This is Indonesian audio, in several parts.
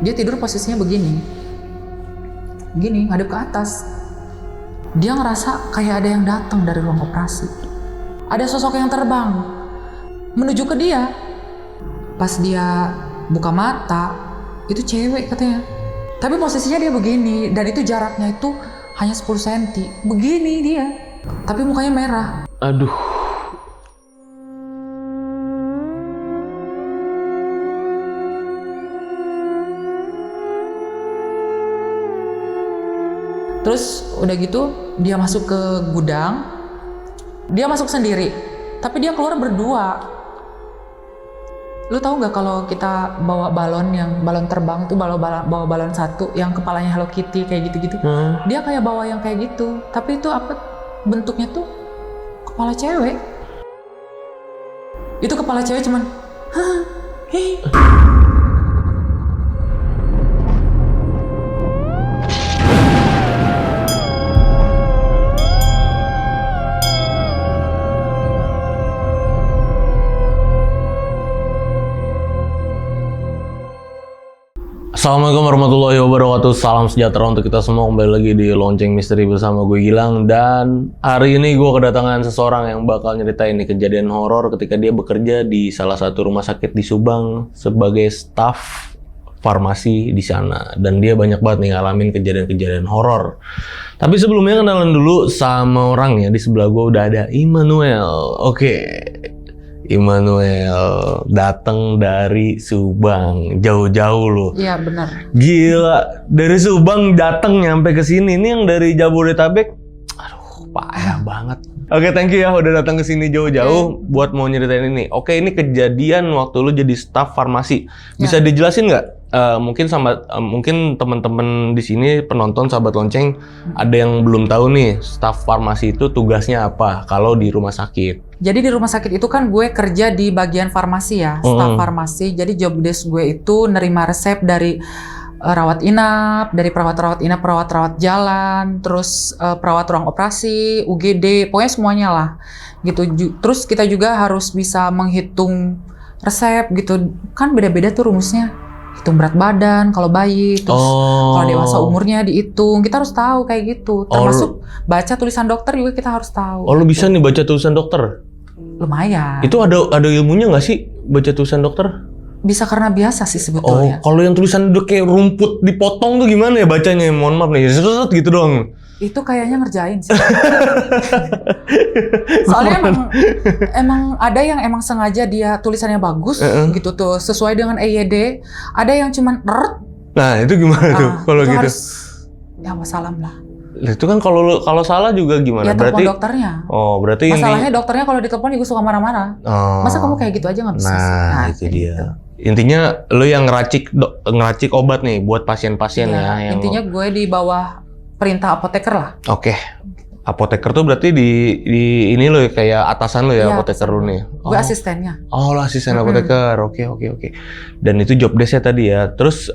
Dia tidur posisinya begini, ngadep ke atas. Dia ngerasa kayak ada yang datang dari ruang operasi. Ada sosok yang terbang menuju ke dia. Pas dia buka mata, itu cewek katanya. Tapi posisinya dia begini, dan itu jaraknya itu hanya 10 cm. Begini dia, tapi mukanya merah. Aduh. Terus udah gitu dia masuk ke gudang. Dia masuk sendiri, tapi dia keluar berdua. Lu tahu nggak kalau kita bawa balon terbang tuh, bawa balon satu yang kepalanya Hello Kitty kayak gitu-gitu. Dia kayak bawa yang kayak gitu, tapi itu apa bentuknya tuh kepala cewek. Itu kepala cewek cuman hei. Assalamualaikum warahmatullahi wabarakatuh. Salam sejahtera untuk kita semua. Kembali lagi di Lonceng Misteri bersama gue Gilang. Dan hari ini gue kedatangan seseorang yang bakal nyeritain nih kejadian horor ketika dia bekerja di salah satu rumah sakit di Subang sebagai staf farmasi di sana. Dan dia banyak banget nih ngalamin kejadian-kejadian horor. Tapi sebelumnya kenalan dulu sama orang ya. Di sebelah gue udah ada Immanuel. Oke. Immanuel datang dari Subang, jauh-jauh loh. Iya benar. Gila, dari Subang datang nyampe ke sini. Ini yang dari Jabodetabek, aduh payah banget. Oke, thank you ya udah datang ke sini jauh-jauh buat mau nyeritain ini. Oke, ini kejadian waktu lu jadi staf farmasi. Bisa dijelasin nggak? Mungkin teman-teman di sini penonton sahabat lonceng ada yang belum tahu nih staf farmasi itu tugasnya apa kalau di rumah sakit. Jadi di rumah sakit itu kan gue kerja di bagian farmasi ya, staf farmasi. Jadi job desk gue itu nerima resep dari rawat inap, dari perawat-rawat inap, perawat-rawat jalan, terus perawat ruang operasi, UGD, pokoknya semuanya lah gitu. Terus kita juga harus bisa menghitung resep gitu, kan beda-beda tuh rumusnya. Hitung berat badan kalau bayi, terus kalau dewasa umurnya dihitung, kita harus tahu kayak gitu. Termasuk baca tulisan dokter juga kita harus tahu. Oh, lu bisa nih baca tulisan dokter? Lumayan. Itu ada ilmunya nggak sih baca tulisan dokter? Bisa karena biasa sih sebetulnya. Oh, kalau yang tulisan udah kayak rumput dipotong tuh gimana ya bacanya? Mohon maaf nih, set gitu doang. Itu kayaknya ngerjain sih. Soalnya emang ada yang emang sengaja dia tulisannya bagus gitu tuh, sesuai dengan EYD. Ada yang cuman Nah, itu gimana tuh kalau gitu? Harus, ya wassalam lah. Itu kan kalau salah juga gimana? Ya telepon dokternya. Oh, berarti masalahnya dokternya kalau ditelepon juga suka marah-marah. Masa kamu kayak gitu aja nggak bisa? Nah, itu dia. Gitu. Intinya lo yang ngeracik obat nih buat pasien-pasien ya. Intinya gue di bawah perintah apoteker lah. Oke. Apoteker tuh berarti di ini lo kayak atasan lo ya, apoteker lo nih. Gue asistennya. Oh, lo asisten apoteker. Oke. Dan itu job desk-nya tadi ya. Terus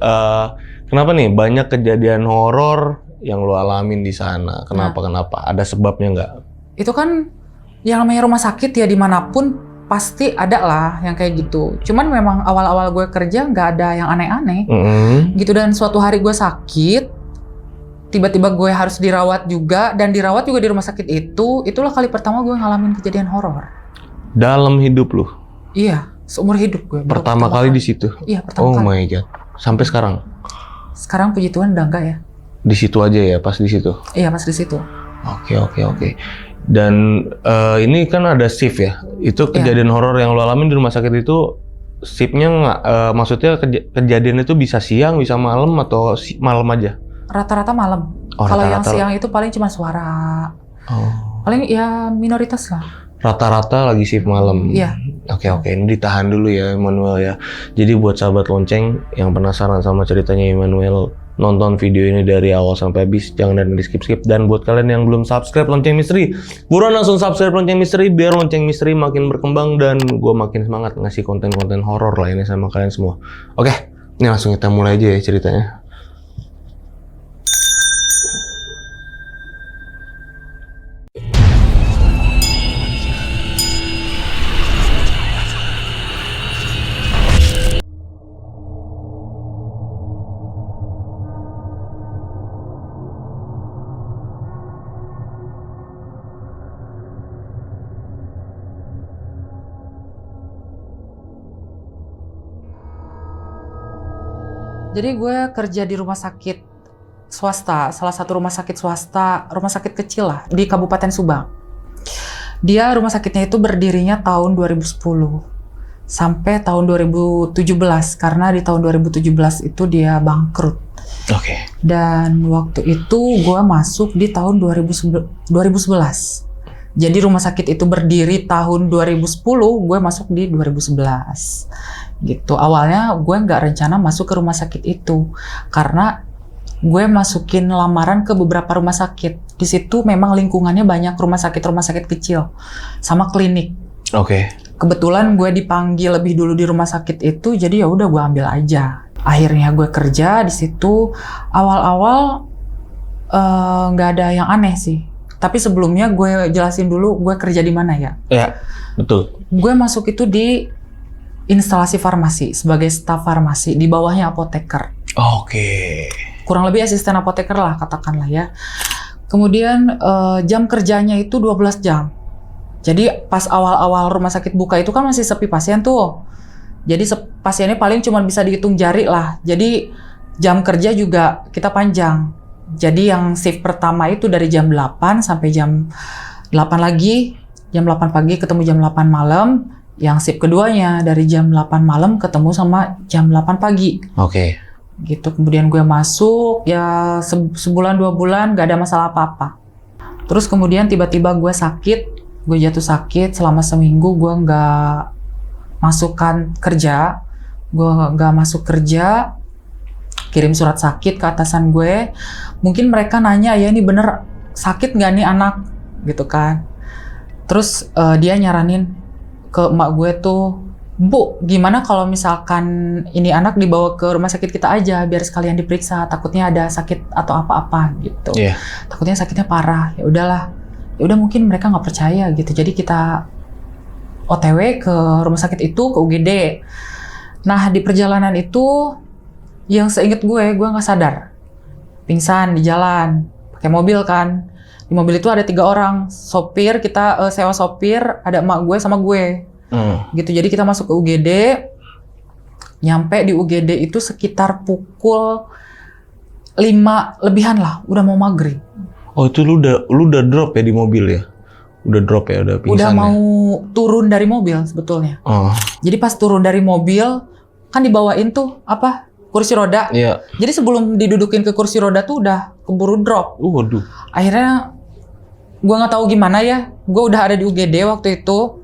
kenapa nih banyak kejadian horor yang lo alamin di sana? Kenapa? Ada sebabnya nggak? Itu kan yang namanya rumah sakit ya, dimanapun pasti ada lah yang kayak gitu. Cuman memang awal-awal gue kerja nggak ada yang aneh-aneh gitu. Dan suatu hari gue sakit. Tiba-tiba gue harus dirawat juga, dan dirawat juga di rumah sakit itu. Itulah kali pertama gue ngalamin kejadian horor. Dalam hidup lu? Iya, seumur hidup gue. Pertama kali di situ? Iya, pertama kali. Oh my god. Sampai sekarang? Sekarang puji Tuhan udah enggak ya. Di situ aja ya, pas di situ? Iya, pas di situ. Oke. Dan ini kan ada shift ya? Itu kejadian horor yang lu alamin di rumah sakit itu, shiftnya nggak, maksudnya kejadian itu bisa siang, bisa malam, atau malam aja? Rata-rata malam. Kalau yang siang itu paling cuma suara. Paling ya minoritas lah. Rata-rata lagi shift malam. Iya. Oke. Ini ditahan dulu ya Immanuel ya. Jadi buat sahabat lonceng yang penasaran sama ceritanya Immanuel, nonton video ini dari awal sampai habis, jangan di skip. Dan buat kalian yang belum subscribe Lonceng Misteri, buruan langsung subscribe Lonceng Misteri biar Lonceng Misteri makin berkembang dan gue makin semangat ngasih konten-konten horor lainnya sama kalian semua. Oke, ini langsung kita mulai aja ya ceritanya. Jadi gue kerja di rumah sakit swasta, salah satu rumah sakit swasta, rumah sakit kecil lah di Kabupaten Subang. Dia rumah sakitnya itu berdirinya tahun 2010 sampai tahun 2017 karena di tahun 2017 itu dia bangkrut. Oke. Dan waktu itu gue masuk di tahun 2011. Jadi rumah sakit itu berdiri tahun 2010, gue masuk di 2011. Gitu. Awalnya gue nggak rencana masuk ke rumah sakit itu karena gue masukin lamaran ke beberapa rumah sakit. Di situ memang lingkungannya banyak rumah sakit kecil sama klinik. Oke. Kebetulan gue dipanggil lebih dulu di rumah sakit itu, jadi ya udah gue ambil aja. Akhirnya gue kerja di situ. Awal-awal nggak ada yang aneh sih. Tapi sebelumnya gue jelasin dulu gue kerja di mana ya. Ya, betul. Gue masuk itu di instalasi farmasi sebagai staf farmasi, di bawahnya apoteker. Oke. Kurang lebih asisten apoteker lah katakanlah ya. Kemudian jam kerjanya itu 12 jam. Jadi pas awal-awal rumah sakit buka itu kan masih sepi pasien tuh. Jadi pasiennya paling cuma bisa dihitung jari lah. Jadi jam kerja juga kita panjang. Jadi yang shift pertama itu dari jam 8 sampai jam 8 lagi. Jam 8 pagi ketemu jam 8 malam. Yang shift keduanya dari jam 8 malam ketemu sama jam 8 pagi. Oke. Gitu. Kemudian gue masuk ya sebulan 2 bulan gak ada masalah apa-apa. Terus kemudian tiba-tiba gue sakit. Gue jatuh sakit selama seminggu gue nggak masukkan kerja. Gue nggak masuk kerja. Kirim surat sakit ke atasan gue. Mungkin mereka nanya, ya ini bener sakit nggak nih anak? Gitu kan. Terus dia nyaranin ke emak gue tuh, Bu, gimana kalau misalkan ini anak dibawa ke rumah sakit kita aja, biar sekalian diperiksa. Takutnya ada sakit atau apa-apa gitu. Yeah. Takutnya sakitnya parah. Ya udahlah. Ya udah mungkin mereka nggak percaya gitu. Jadi kita OTW ke rumah sakit itu, ke UGD. Nah di perjalanan itu, yang seinget gue nggak sadar, pingsan di jalan, pakai mobil kan. Di mobil itu ada 3 orang, sopir, kita sewa sopir, ada emak gue sama gue, gitu. Jadi kita masuk ke UGD, nyampe di UGD itu sekitar pukul 5 lebihan lah, udah mau maghrib. Oh itu lu udah drop ya di mobil ya? Udah drop ya, udah pingsan. Udah mau turun dari mobil sebetulnya. Jadi pas turun dari mobil, kan dibawain tuh apa? Kursi roda. Iya. Jadi sebelum didudukin ke kursi roda tuh udah keburu drop. Waduh. Akhirnya gue nggak tahu gimana ya. Gue udah ada di UGD waktu itu.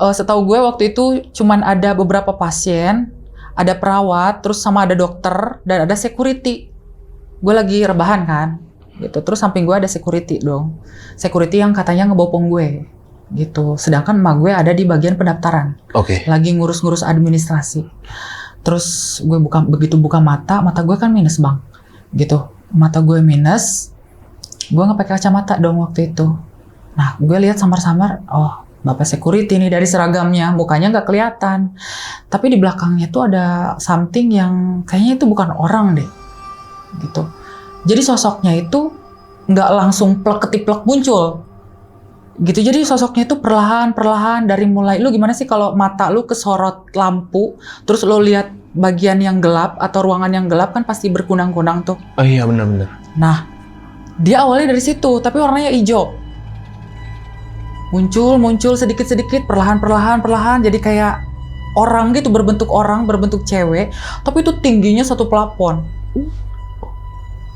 Setahu gue waktu itu cuman ada beberapa pasien, ada perawat, terus sama ada dokter dan ada security. Gue lagi rebahan kan, gitu. Terus samping gue ada security dong. Security yang katanya ngebopong gue, gitu. Sedangkan emak gue ada di bagian pendaftaran. Oke. Lagi ngurus-ngurus administrasi. Terus gue begitu buka mata gue kan minus bang, gitu. Mata gue minus, gue nggak pakai kacamata dong waktu itu. Nah gue lihat samar-samar, oh bapak security nih dari seragamnya, mukanya nggak kelihatan. Tapi di belakangnya tuh ada something yang kayaknya itu bukan orang deh, gitu. Jadi sosoknya itu nggak langsung plek-ketiplek muncul, gitu. Jadi sosoknya itu perlahan-perlahan dari mulai, lu gimana sih kalau mata lu kesorot lampu, terus lu lihat bagian yang gelap atau ruangan yang gelap kan pasti berkunang-kunang tuh. Oh iya benar-benar. Nah, dia awalnya dari situ, tapi warnanya hijau. Muncul sedikit-sedikit, perlahan-perlahan, jadi kayak orang gitu, berbentuk cewek, tapi itu tingginya 1 plafon.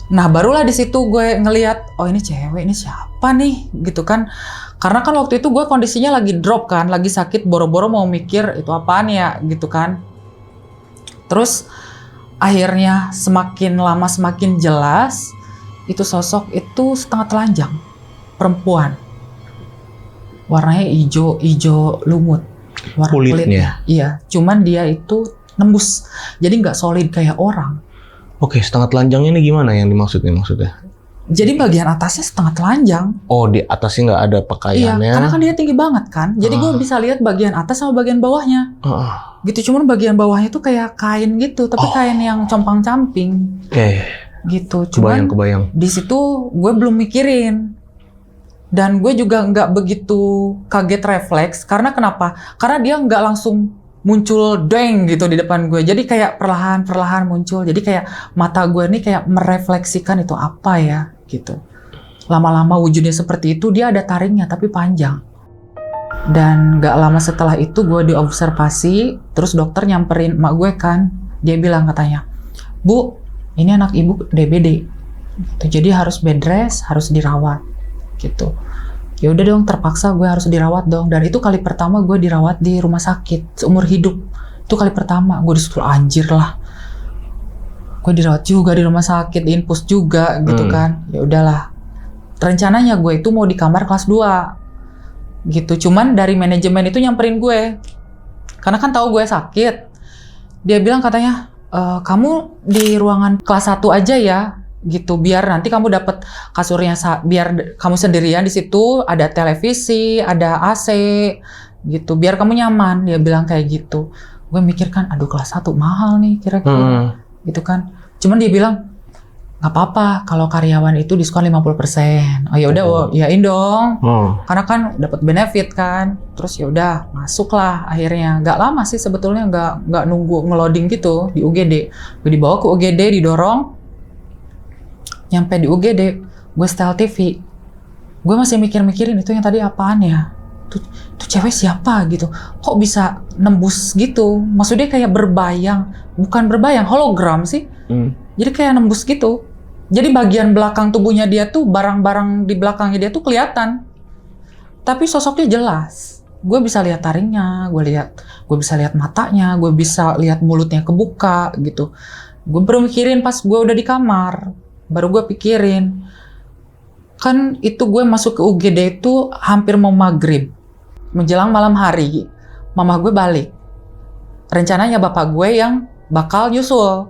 Nah, barulah di situ gue ngelihat, oh ini cewek, ini siapa nih, gitu kan. Karena kan waktu itu gue kondisinya lagi drop kan, lagi sakit, boro-boro mau mikir itu apaan ya, gitu kan. Terus akhirnya semakin lama semakin jelas, itu sosok itu setengah telanjang, perempuan. Warnanya hijau lumut, warna kulitnya. Iya, cuman dia itu nembus, jadi nggak solid kayak orang. Oke, setengah telanjang ini gimana yang dimaksudnya? Jadi bagian atasnya setengah telanjang. Oh, di atasnya nggak ada pakaiannya? Iya, karena kan dia tinggi banget kan. Jadi gue bisa lihat bagian atas sama bagian bawahnya. Gitu, cuman bagian bawahnya tuh kayak kain gitu, tapi kain yang compang-camping. Gitu, cuman kebayang. Di situ gue belum mikirin. Dan gue juga nggak begitu kaget refleks. Karena kenapa? Karena dia nggak langsung muncul deng gitu di depan gue. Jadi kayak perlahan-perlahan muncul. Jadi kayak mata gue nih kayak merefleksikan itu apa ya gitu. Lama-lama wujudnya seperti itu, dia ada taringnya tapi panjang. Dan gak lama setelah itu gue diobservasi, terus dokter nyamperin emak gue kan. Dia bilang katanya, "Bu, ini anak ibu DBD. Gitu. Jadi harus bed rest, harus dirawat." Gitu. Ya udah dong, terpaksa gue harus dirawat dong. Dan itu kali pertama gue dirawat di rumah sakit seumur hidup. Itu kali pertama gue disuruh, anjir lah. Gue dirawat juga di rumah sakit, infus juga gitu kan. Ya udahlah. Rencananya gue itu mau di kamar kelas 2. Gitu. Cuman dari manajemen itu nyamperin gue. Karena kan tahu gue sakit. Dia bilang katanya, "Kamu di ruangan kelas 1 aja ya." Gitu, biar nanti kamu dapat kasurnya, biar kamu sendirian di situ, ada televisi, ada AC gitu, biar kamu nyaman. Dia bilang kayak gitu. Gue mikir kan, aduh kelas 1 mahal nih kira-kira gitu kan. Cuman dia bilang nggak apa-apa kalau karyawan itu diskon 50%. Oh ya udah, yain dong. Karena kan dapat benefit kan. Terus ya udah, masuklah akhirnya. Nggak lama sih sebetulnya, nggak nunggu ngeloading gitu di UGD. Gue dibawa ke UGD, didorong. Nyampe di UGD, gue setel TV. Gue masih mikir-mikirin itu yang tadi apaan ya? Itu cewek siapa gitu? Kok bisa nembus gitu? Maksudnya kayak berbayang, bukan berbayang, hologram sih. Jadi kayak nembus gitu. Jadi bagian belakang tubuhnya dia tuh, barang-barang di belakangnya dia tuh kelihatan. Tapi sosoknya jelas. Gue bisa lihat taringnya, gue bisa lihat matanya, gue bisa lihat mulutnya kebuka gitu. Gue baru mikirin pas gue udah di kamar. Baru gue pikirin, kan itu gue masuk ke UGD itu hampir mau maghrib, menjelang malam hari, mama gue balik. Rencananya bapak gue yang bakal nyusul,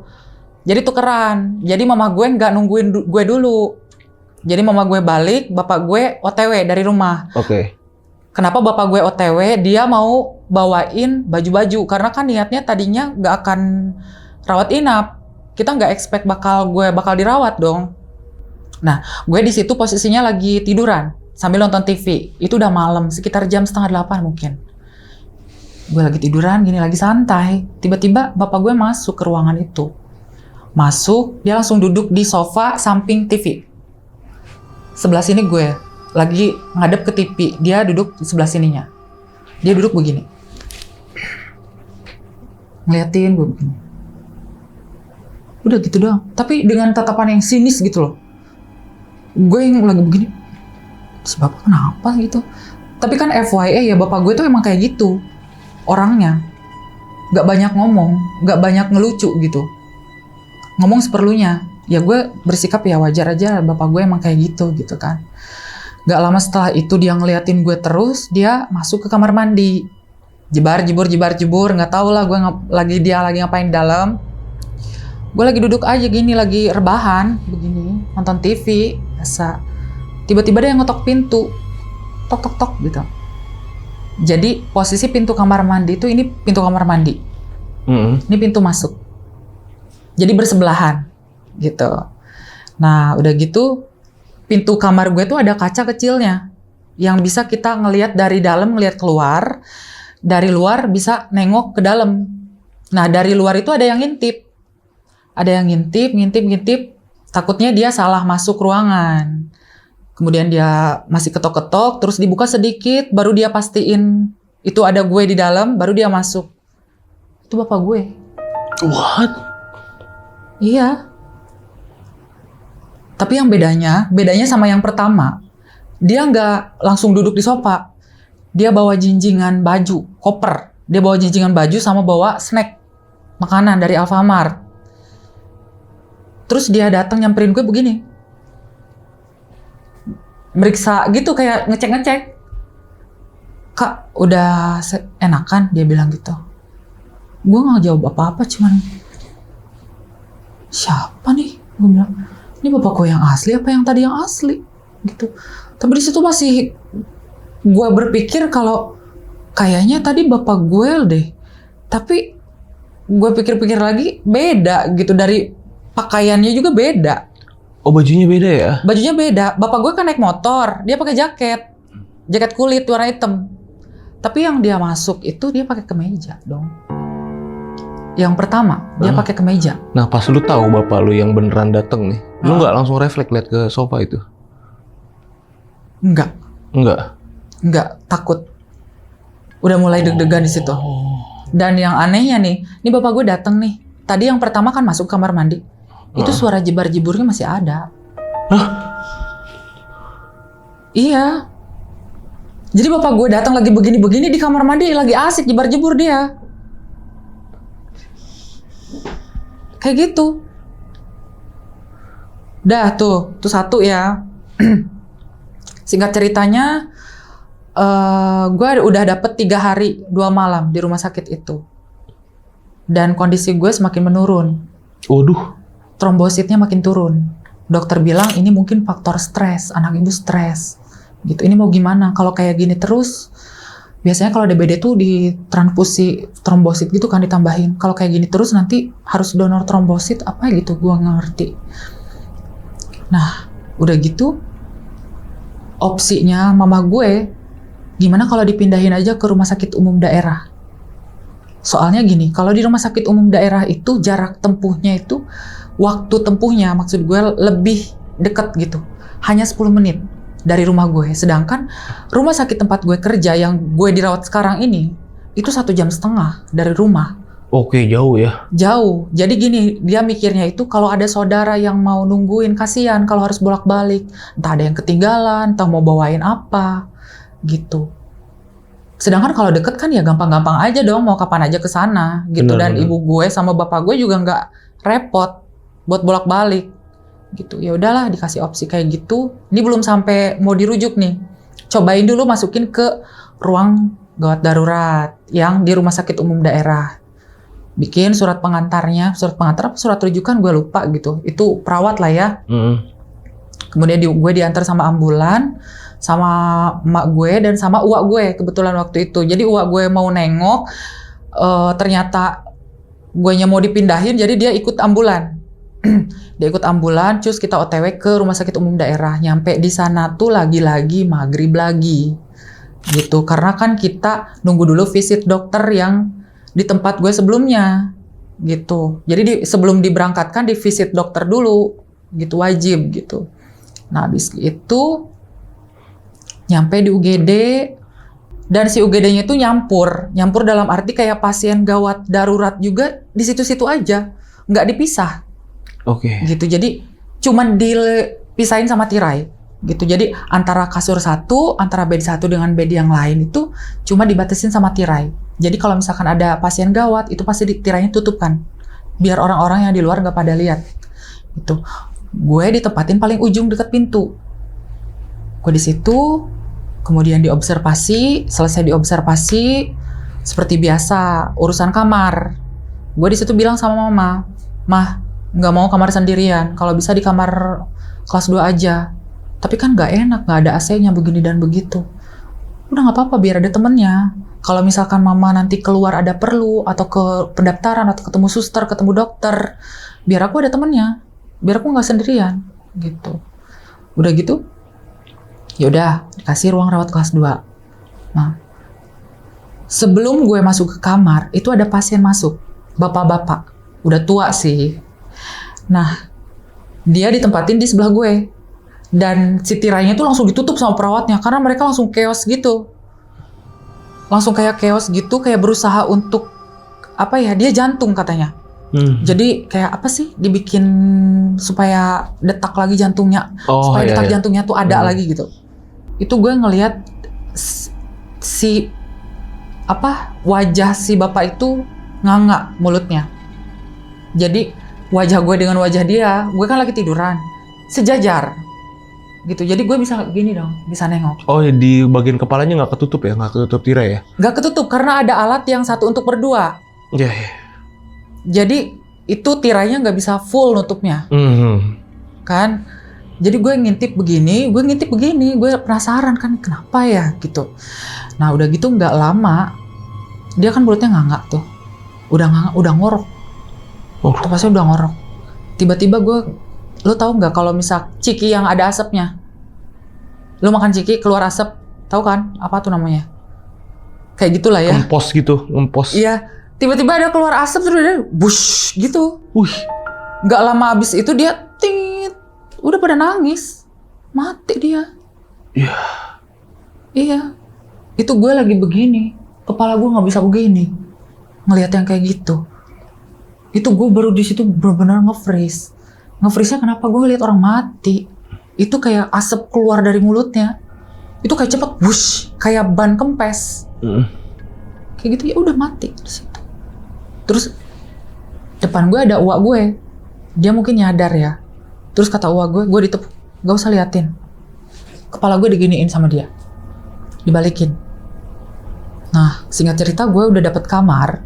jadi tukeran. Jadi mama gue nggak nungguin gue dulu. Jadi mama gue balik, bapak gue OTW dari rumah. Kenapa bapak gue OTW? Dia mau bawain baju-baju, karena kan niatnya tadinya nggak akan rawat inap. Kita nggak expect gue bakal dirawat dong. Nah, gue di situ posisinya lagi tiduran sambil nonton TV. Itu udah malam, sekitar jam 7:30 mungkin. Gue lagi tiduran, gini lagi santai. Tiba-tiba bapak gue masuk ke ruangan itu. Masuk, dia langsung duduk di sofa samping TV. Sebelah sini gue lagi ngadep ke TV, dia duduk di sebelah sininya. Dia duduk begini, ngeliatin gue begini. Udah gitu doang. Tapi dengan tatapan yang sinis gitu loh. Gue yang lagi begini, sebab kenapa gitu. Tapi kan FYI ya, bapak gue tuh emang kayak gitu orangnya. Gak banyak ngomong, gak banyak ngelucu gitu. Ngomong seperlunya. Ya gue bersikap ya wajar aja, bapak gue emang kayak gitu kan. Gak lama setelah itu dia ngeliatin gue terus, dia masuk ke kamar mandi. Jebar-jebur, gak tau lah gue dia lagi ngapain di dalam. Gue lagi duduk aja gini, lagi rebahan begini, nonton TV biasa. Tiba-tiba dia ngetok pintu, tok gitu. Jadi posisi pintu kamar mandi itu, ini pintu kamar mandi, ini pintu masuk. Jadi bersebelahan gitu. Nah udah gitu, pintu kamar gue tuh ada kaca kecilnya yang bisa kita ngelihat dari dalam, ngelihat keluar. Dari luar bisa nengok ke dalam. Nah dari luar itu ada yang ngintip. Ada yang ngintip, takutnya dia salah masuk ruangan. Kemudian dia masih ketok-ketok, terus dibuka sedikit, baru dia pastiin itu ada gue di dalam, baru dia masuk. Itu bapak gue. What? Iya. Tapi yang bedanya sama yang pertama, dia nggak langsung duduk di sofa. Dia bawa jinjingan baju, koper. Dia bawa jinjingan baju sama bawa snack, makanan dari Alfamart. Terus dia datang nyamperin gue begini. Meriksa gitu, kayak ngecek-ngecek. "Kak, udah enakan?" Dia bilang gitu. Gue gak jawab apa-apa, cuman siapa nih? Gue bilang, ini bapak gue yang asli apa yang tadi yang asli? Gitu. Tapi di situ masih gue berpikir kalau kayaknya tadi bapak gue deh. Tapi gue pikir-pikir lagi beda gitu, dari pakaiannya juga beda. Oh, bajunya beda ya? Bajunya beda. Bapak gue kan naik motor, dia pakai jaket kulit warna hitam. Tapi yang dia masuk itu dia pakai kemeja dong. Yang pertama dia pakai kemeja. Nah pas lu tahu bapak lu yang beneran dateng nih, lu nggak langsung refleks lihat ke sofa itu? Enggak, takut. Udah mulai deg-degan di situ. Dan yang anehnya nih, ini bapak gue datang nih. Tadi yang pertama kan masuk kamar mandi. Itu suara jebar-jeburnya masih ada. Hah? Iya. Jadi bapak gue datang lagi begini-begini di kamar mandi lagi asik jebar-jebur dia. Kayak gitu. Dah tuh satu ya. Singkat ceritanya, gue udah dapet 3 hari 2 malam di rumah sakit itu. Dan kondisi gue semakin menurun. Waduh. Trombositnya makin turun. Dokter bilang ini mungkin faktor stres, anak ibu stres. Gitu. Ini mau gimana? Kalau kayak gini terus, biasanya kalau DBD tuh ditransfusi trombosit gitu kan ditambahin. Kalau kayak gini terus nanti harus donor trombosit apa gitu, gua nggak ngerti. Nah, udah gitu, opsinya mama gue, gimana kalau dipindahin aja ke rumah sakit umum daerah? Soalnya gini, kalau di rumah sakit umum daerah itu jarak tempuhnya itu, waktu tempuhnya maksud gue lebih deket gitu, hanya 10 menit dari rumah gue. Sedangkan rumah sakit tempat gue kerja yang gue dirawat sekarang ini itu 1,5 jam dari rumah. Oke, jauh ya. Jauh. Jadi gini, dia mikirnya itu kalau ada saudara yang mau nungguin, kasihan kalau harus bolak-balik. Entah ada yang ketinggalan, entah mau bawain apa, gitu. Sedangkan kalau deket kan ya gampang-gampang aja dong, mau kapan aja ke sana, gitu. Benar, Dan ibu gue sama bapak gue juga nggak repot buat bolak-balik. Gitu. Ya udahlah dikasih opsi kayak gitu. Ini belum sampai mau dirujuk nih. Cobain dulu masukin ke ruang gawat darurat yang di rumah sakit umum daerah. Bikin surat pengantarnya, surat pengantar apa surat rujukan gue lupa gitu. Itu perawat lah ya. Kemudian gue diantar sama ambulan, sama emak gue dan sama uak gue kebetulan waktu itu. Jadi uak gue mau nengok, ternyata guenya mau dipindahin, jadi dia ikut ambulan. Dia ikut ambulan, terus kita OTW ke rumah sakit umum daerah. Nyampe di sana tuh lagi-lagi maghrib lagi, gitu. Karena kan kita nunggu dulu visit dokter yang di tempat gue sebelumnya, gitu. Jadi sebelum diberangkatkan di visit dokter dulu, gitu wajib, gitu. Nah habis itu nyampe di UGD dan si UGD-nya itu nyampur dalam arti kayak pasien gawat darurat juga di situ-situ aja, nggak dipisah. Oke. Gitu, jadi cuman dipisahin sama tirai gitu. Jadi antara kasur satu, antara bed satu dengan bed yang lain itu cuma dibatasin sama tirai. Jadi kalau misalkan ada pasien gawat itu pasti tirainya tutup kan, biar orang-orang yang di luar nggak pada lihat. Gitu. Gue ditempatin paling ujung dekat pintu. Gue di situ, kemudian diobservasi. Selesai diobservasi, seperti biasa urusan kamar. Gue di situ bilang sama mama, "Mah, nggak mau kamar sendirian, kalau bisa di kamar kelas 2 aja. Tapi kan nggak enak, nggak ada AC-nya begini dan begitu." Udah nggak apa-apa, biar ada temennya. Kalau misalkan mama nanti keluar ada perlu, atau ke pendaftaran, atau ketemu suster, ketemu dokter, biar aku ada temennya, biar aku nggak sendirian, gitu. Udah gitu, yaudah dikasih ruang rawat kelas 2. Nah, sebelum gue masuk ke kamar, itu ada pasien masuk, bapak-bapak, udah tua sih. Nah, dia ditempatin di sebelah gue. Dan si tirainya tuh langsung ditutup sama perawatnya. Karena mereka langsung chaos gitu. Langsung kayak chaos gitu, kayak berusaha untuk, apa ya, dia jantung katanya. Jadi kayak apa sih, dibikin supaya detak lagi jantungnya. Supaya detak jantungnya tuh ada lagi gitu. Itu gue ngelihat si, wajah si bapak itu nganga mulutnya. Jadi wajah gue dengan wajah dia, gue kan lagi tiduran, sejajar, gitu. Jadi gue bisa gini dong, bisa nengok. Oh, di bagian kepalanya nggak ketutup ya, nggak ketutup tirai ya? Nggak ketutup karena ada alat yang satu untuk berdua. Iya. Yeah. Jadi itu tirainya nggak bisa full nutupnya, kan? Jadi gue ngintip begini, gue penasaran kan kenapa ya, gitu. Nah udah gitu nggak lama, dia kan mulutnya nganga tuh, udah ngorok. Pasti udah ngorok. Tiba-tiba lo tau nggak kalau misal ciki yang ada asapnya? Lo makan ciki keluar asap, tahu kan? Apa tuh namanya? kayak gitulah ya. Ngempos gitu, ngempos. Iya, tiba-tiba ada keluar asap terus dia bush gitu. Nggak lama abis itu dia tit, udah pada nangis, mati dia. Iya, itu gue lagi begini, kepala gue nggak bisa begini, ngelihat yang kayak gitu. Itu gue baru di situ benar-benar nge-freeze. Nge-freeze-nya kenapa? Gue ngeliat orang mati. Itu kayak asap keluar dari mulutnya. Itu kayak cepet bush, kayak ban kempes. Kayak gitu ya udah mati di situ. Terus depan gue ada uak gue. Dia mungkin nyadar ya. Terus kata uak gue ditepuk, gak usah liatin. Kepala gue diginiin sama dia. Dibalikin. Nah, singkat cerita gue udah dapet kamar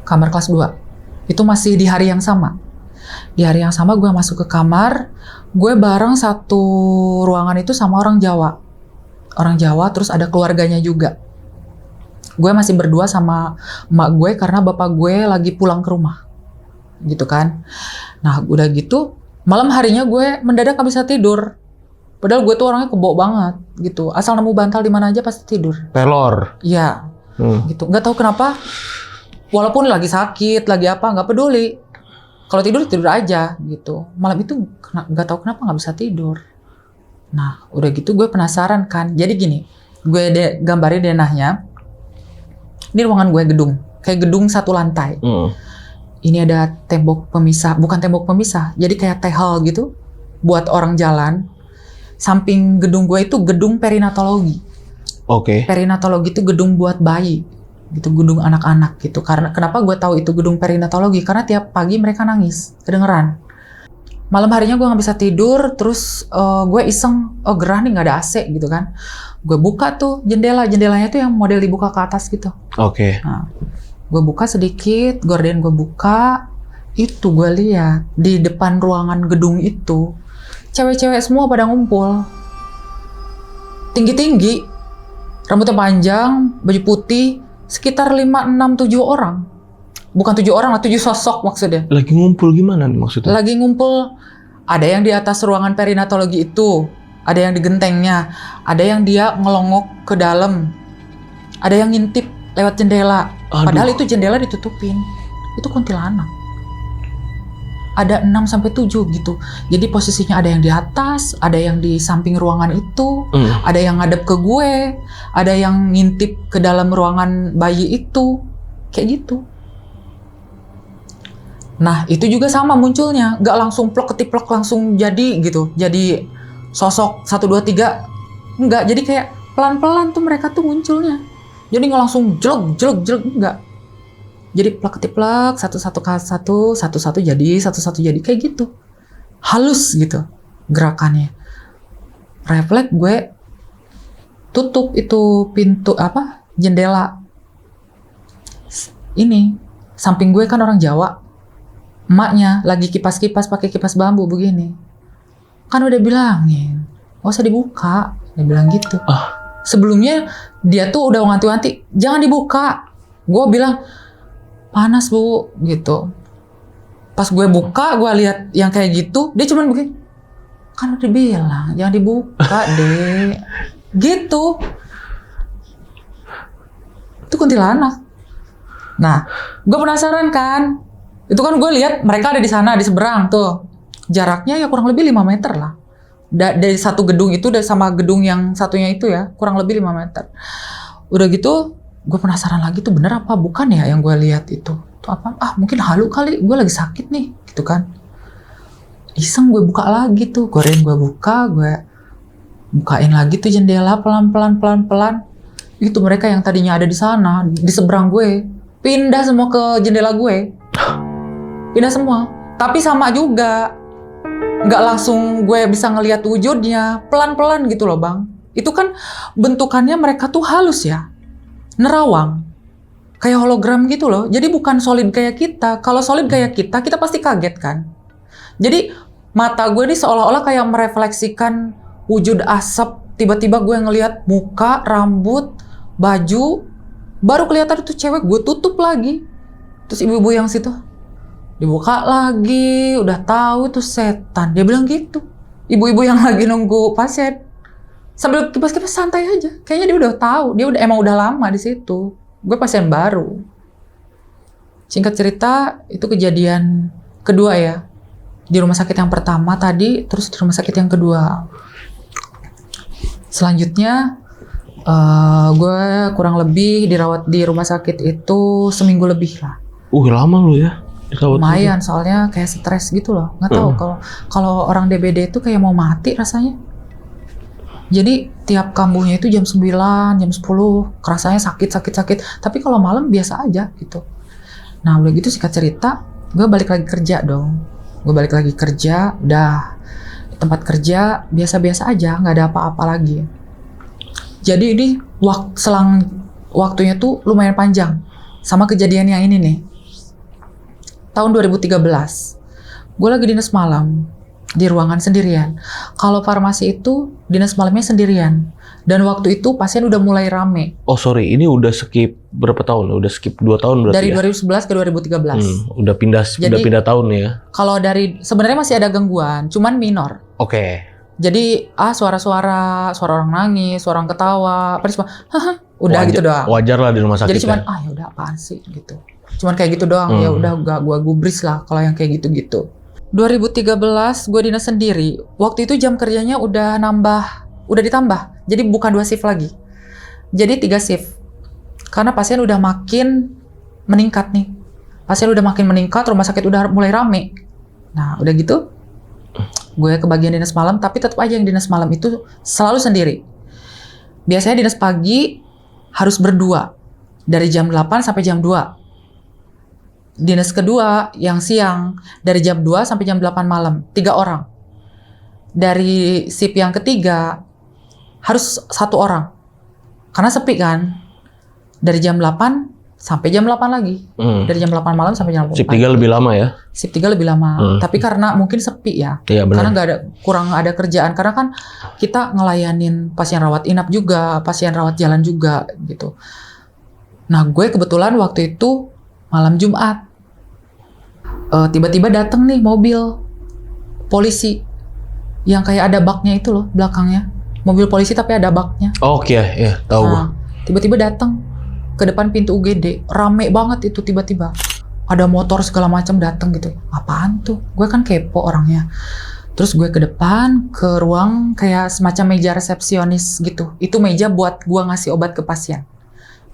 kelas 2. Itu masih di hari yang sama. Di hari yang sama gue masuk ke kamar, gue bareng satu ruangan itu sama orang Jawa. Orang Jawa terus ada keluarganya juga. Gue masih berdua sama emak gue karena bapak gue lagi pulang ke rumah. Gitu kan. Nah udah gitu, malam harinya gue mendadak gak bisa tidur. Padahal gue tuh orangnya kebo banget gitu. Asal nemu bantal di mana aja pasti tidur. Pelor. Iya. Gitu. Gak tahu kenapa, walaupun lagi sakit, lagi apa, gak peduli. Kalau tidur aja gitu. Malam itu nggak tahu kenapa nggak bisa tidur. Nah udah gitu gue penasaran kan. Jadi gini, gue gambarin denahnya. Ini ruangan gue gedung, kayak gedung satu lantai. Ini ada tembok pemisah, bukan tembok pemisah. Jadi kayak tehel gitu, buat orang jalan. Samping gedung gue itu gedung perinatologi. Oke. Perinatologi itu gedung buat bayi. Gitu, gedung anak-anak gitu. Karena kenapa gue tahu itu gedung perinatologi? Karena tiap pagi mereka nangis, kedengeran. Malam harinya gue nggak bisa tidur, terus gue iseng, gerah nih nggak ada AC gitu kan. Gue buka tuh jendelanya tuh yang model dibuka ke atas gitu. Oke. Nah, gue buka sedikit, gorden gue buka, itu gue lihat di depan ruangan gedung itu cewek-cewek semua pada ngumpul, tinggi-tinggi, rambutnya panjang, baju putih. Sekitar 5, 6, 7 orang. Bukan 7 orang lah, 7 sosok maksudnya. Lagi ngumpul gimana nih maksudnya? Lagi ngumpul, ada yang di atas ruangan perinatologi itu, ada yang di gentengnya, ada yang dia ngelongok ke dalam, ada yang ngintip lewat jendela. Padahal itu jendela ditutupin. Itu kuntilanak. Ada 6-7 gitu. Jadi posisinya ada yang di atas, ada yang di samping ruangan itu, ada yang ngadep ke gue, ada yang ngintip ke dalam ruangan bayi itu. Kayak gitu. Nah, itu juga sama munculnya. Nggak langsung plok ketiplok langsung jadi gitu. Jadi sosok 1, 2, 3. Nggak, jadi kayak pelan-pelan tuh mereka tuh munculnya. Jadi nggak langsung jelek, enggak. Jadi plak-ketiplak, satu-satu jadi kayak gitu. Halus gitu gerakannya. Refleks gue tutup itu pintu jendela. Ini samping gue kan orang Jawa. Emaknya lagi kipas-kipas pakai kipas bambu begini. Kan udah bilangin, nggak usah dibuka. Dia bilang gitu. Sebelumnya dia tuh udah nganti-nganti, jangan dibuka. Gue bilang, panas bu, gitu. Pas gue buka, gue lihat yang kayak gitu, dia cuman begini, kan udah bilang jangan dibuka deh, gitu. Itu kuntilanak. Nah, gue penasaran kan, itu kan gue lihat mereka ada di sana, di seberang tuh, jaraknya ya kurang lebih 5 meter lah. Dari satu gedung itu sama gedung yang satunya itu ya, kurang lebih 5 meter. Udah gitu, gue penasaran lagi tuh bener apa bukan ya yang gue lihat itu. Tuh apa? Mungkin halu kali, gue lagi sakit nih, gitu kan. Iseng gue buka lagi tuh, gue bukain lagi tuh jendela pelan-pelan. Itu mereka yang tadinya ada di sana, di seberang gue, pindah semua ke jendela gue. Pindah semua. Tapi sama juga, nggak langsung gue bisa ngelihat wujudnya, pelan-pelan gitu loh bang. Itu kan bentukannya mereka tuh halus ya. Nerawang, kayak hologram gitu loh. Jadi bukan solid kayak kita. Kalau solid kayak kita pasti kaget kan. Jadi mata gue nih seolah-olah kayak merefleksikan wujud asap. Tiba-tiba gue ngelihat muka, rambut, baju, baru kelihatan itu cewek. Gue tutup lagi. Terus ibu-ibu yang situ dibuka lagi. Udah tahu itu setan. Dia bilang gitu. Ibu-ibu yang lagi nunggu pasien. Sambil kipas-kipas santai aja. Kayaknya dia udah tahu, dia emang udah lama di situ. Gue pasien baru. Singkat cerita, itu kejadian kedua ya. Di rumah sakit yang pertama tadi, terus di rumah sakit yang kedua. Selanjutnya, gue kurang lebih dirawat di rumah sakit itu seminggu lebih lah. Lama lu ya? Lumayan, soalnya kayak stres gitu loh. Nggak tahu kalau orang DBD itu kayak mau mati rasanya. Jadi tiap kambuhnya itu jam 9, jam 10, kerasanya sakit. Tapi kalau malam biasa aja gitu. Nah udah gitu singkat cerita, gue balik lagi kerja dong. Gue balik lagi kerja, udah di tempat kerja biasa-biasa aja, nggak ada apa-apa lagi. Jadi ini selang waktunya tuh lumayan panjang sama kejadian yang ini nih. Tahun 2013, gue lagi dinas malam di ruangan sendirian. Kalau farmasi itu dinas malamnya sendirian. Dan waktu itu pasien udah mulai rame. Oh sorry, ini udah skip berapa tahun? Udah skip 2 tahun berarti dari ya? 2011 ke 2013. Udah pindah tahun ya? Kalau sebenarnya masih ada gangguan, cuman minor. Oke. Jadi suara orang nangis, suara orang ketawa, udah gitu doang. Wajar lah di rumah sakit. Jadi cuman ya udah apaan sih gitu. Cuman kayak gitu doang, ya udah gua gubris lah kalau yang kayak gitu-gitu. 2013 gue dinas sendiri. Waktu itu jam kerjanya udah ditambah. Jadi bukan 2 shift lagi. Jadi 3 shift. Karena pasien udah makin meningkat nih. Pasien udah makin meningkat, rumah sakit udah mulai rame. Nah, udah gitu gue ke bagian dinas malam, tapi tetap aja yang dinas malam itu selalu sendiri. Biasanya dinas pagi harus berdua. Dari jam 8 sampai jam 2. Dinas kedua yang siang dari jam 2 sampai jam 8 malam, 3 orang. Dari shift yang ketiga harus 1 orang. Karena sepi kan. Dari jam 8 sampai jam 8 lagi. Dari jam 8 malam sampai jam 8 Shift 3 lebih lama ya? Shift 3 lebih lama. Tapi karena mungkin sepi ya. Iya, benar. Karena kurang ada kerjaan. Karena kan kita ngelayanin pasien rawat inap juga, pasien rawat jalan juga gitu. Nah, gue kebetulan waktu itu malam Jumat. Tiba-tiba dateng nih mobil polisi yang kayak ada baknya itu loh belakangnya. Mobil polisi tapi ada baknya. Oke, ya, tahu gua. Tiba-tiba datang ke depan pintu UGD, rame banget itu tiba-tiba. Ada motor segala macam datang gitu. Apaan tuh? Gue kan kepo orangnya. Terus gue ke depan ke ruang kayak semacam meja resepsionis gitu. Itu meja buat gue ngasih obat ke pasien.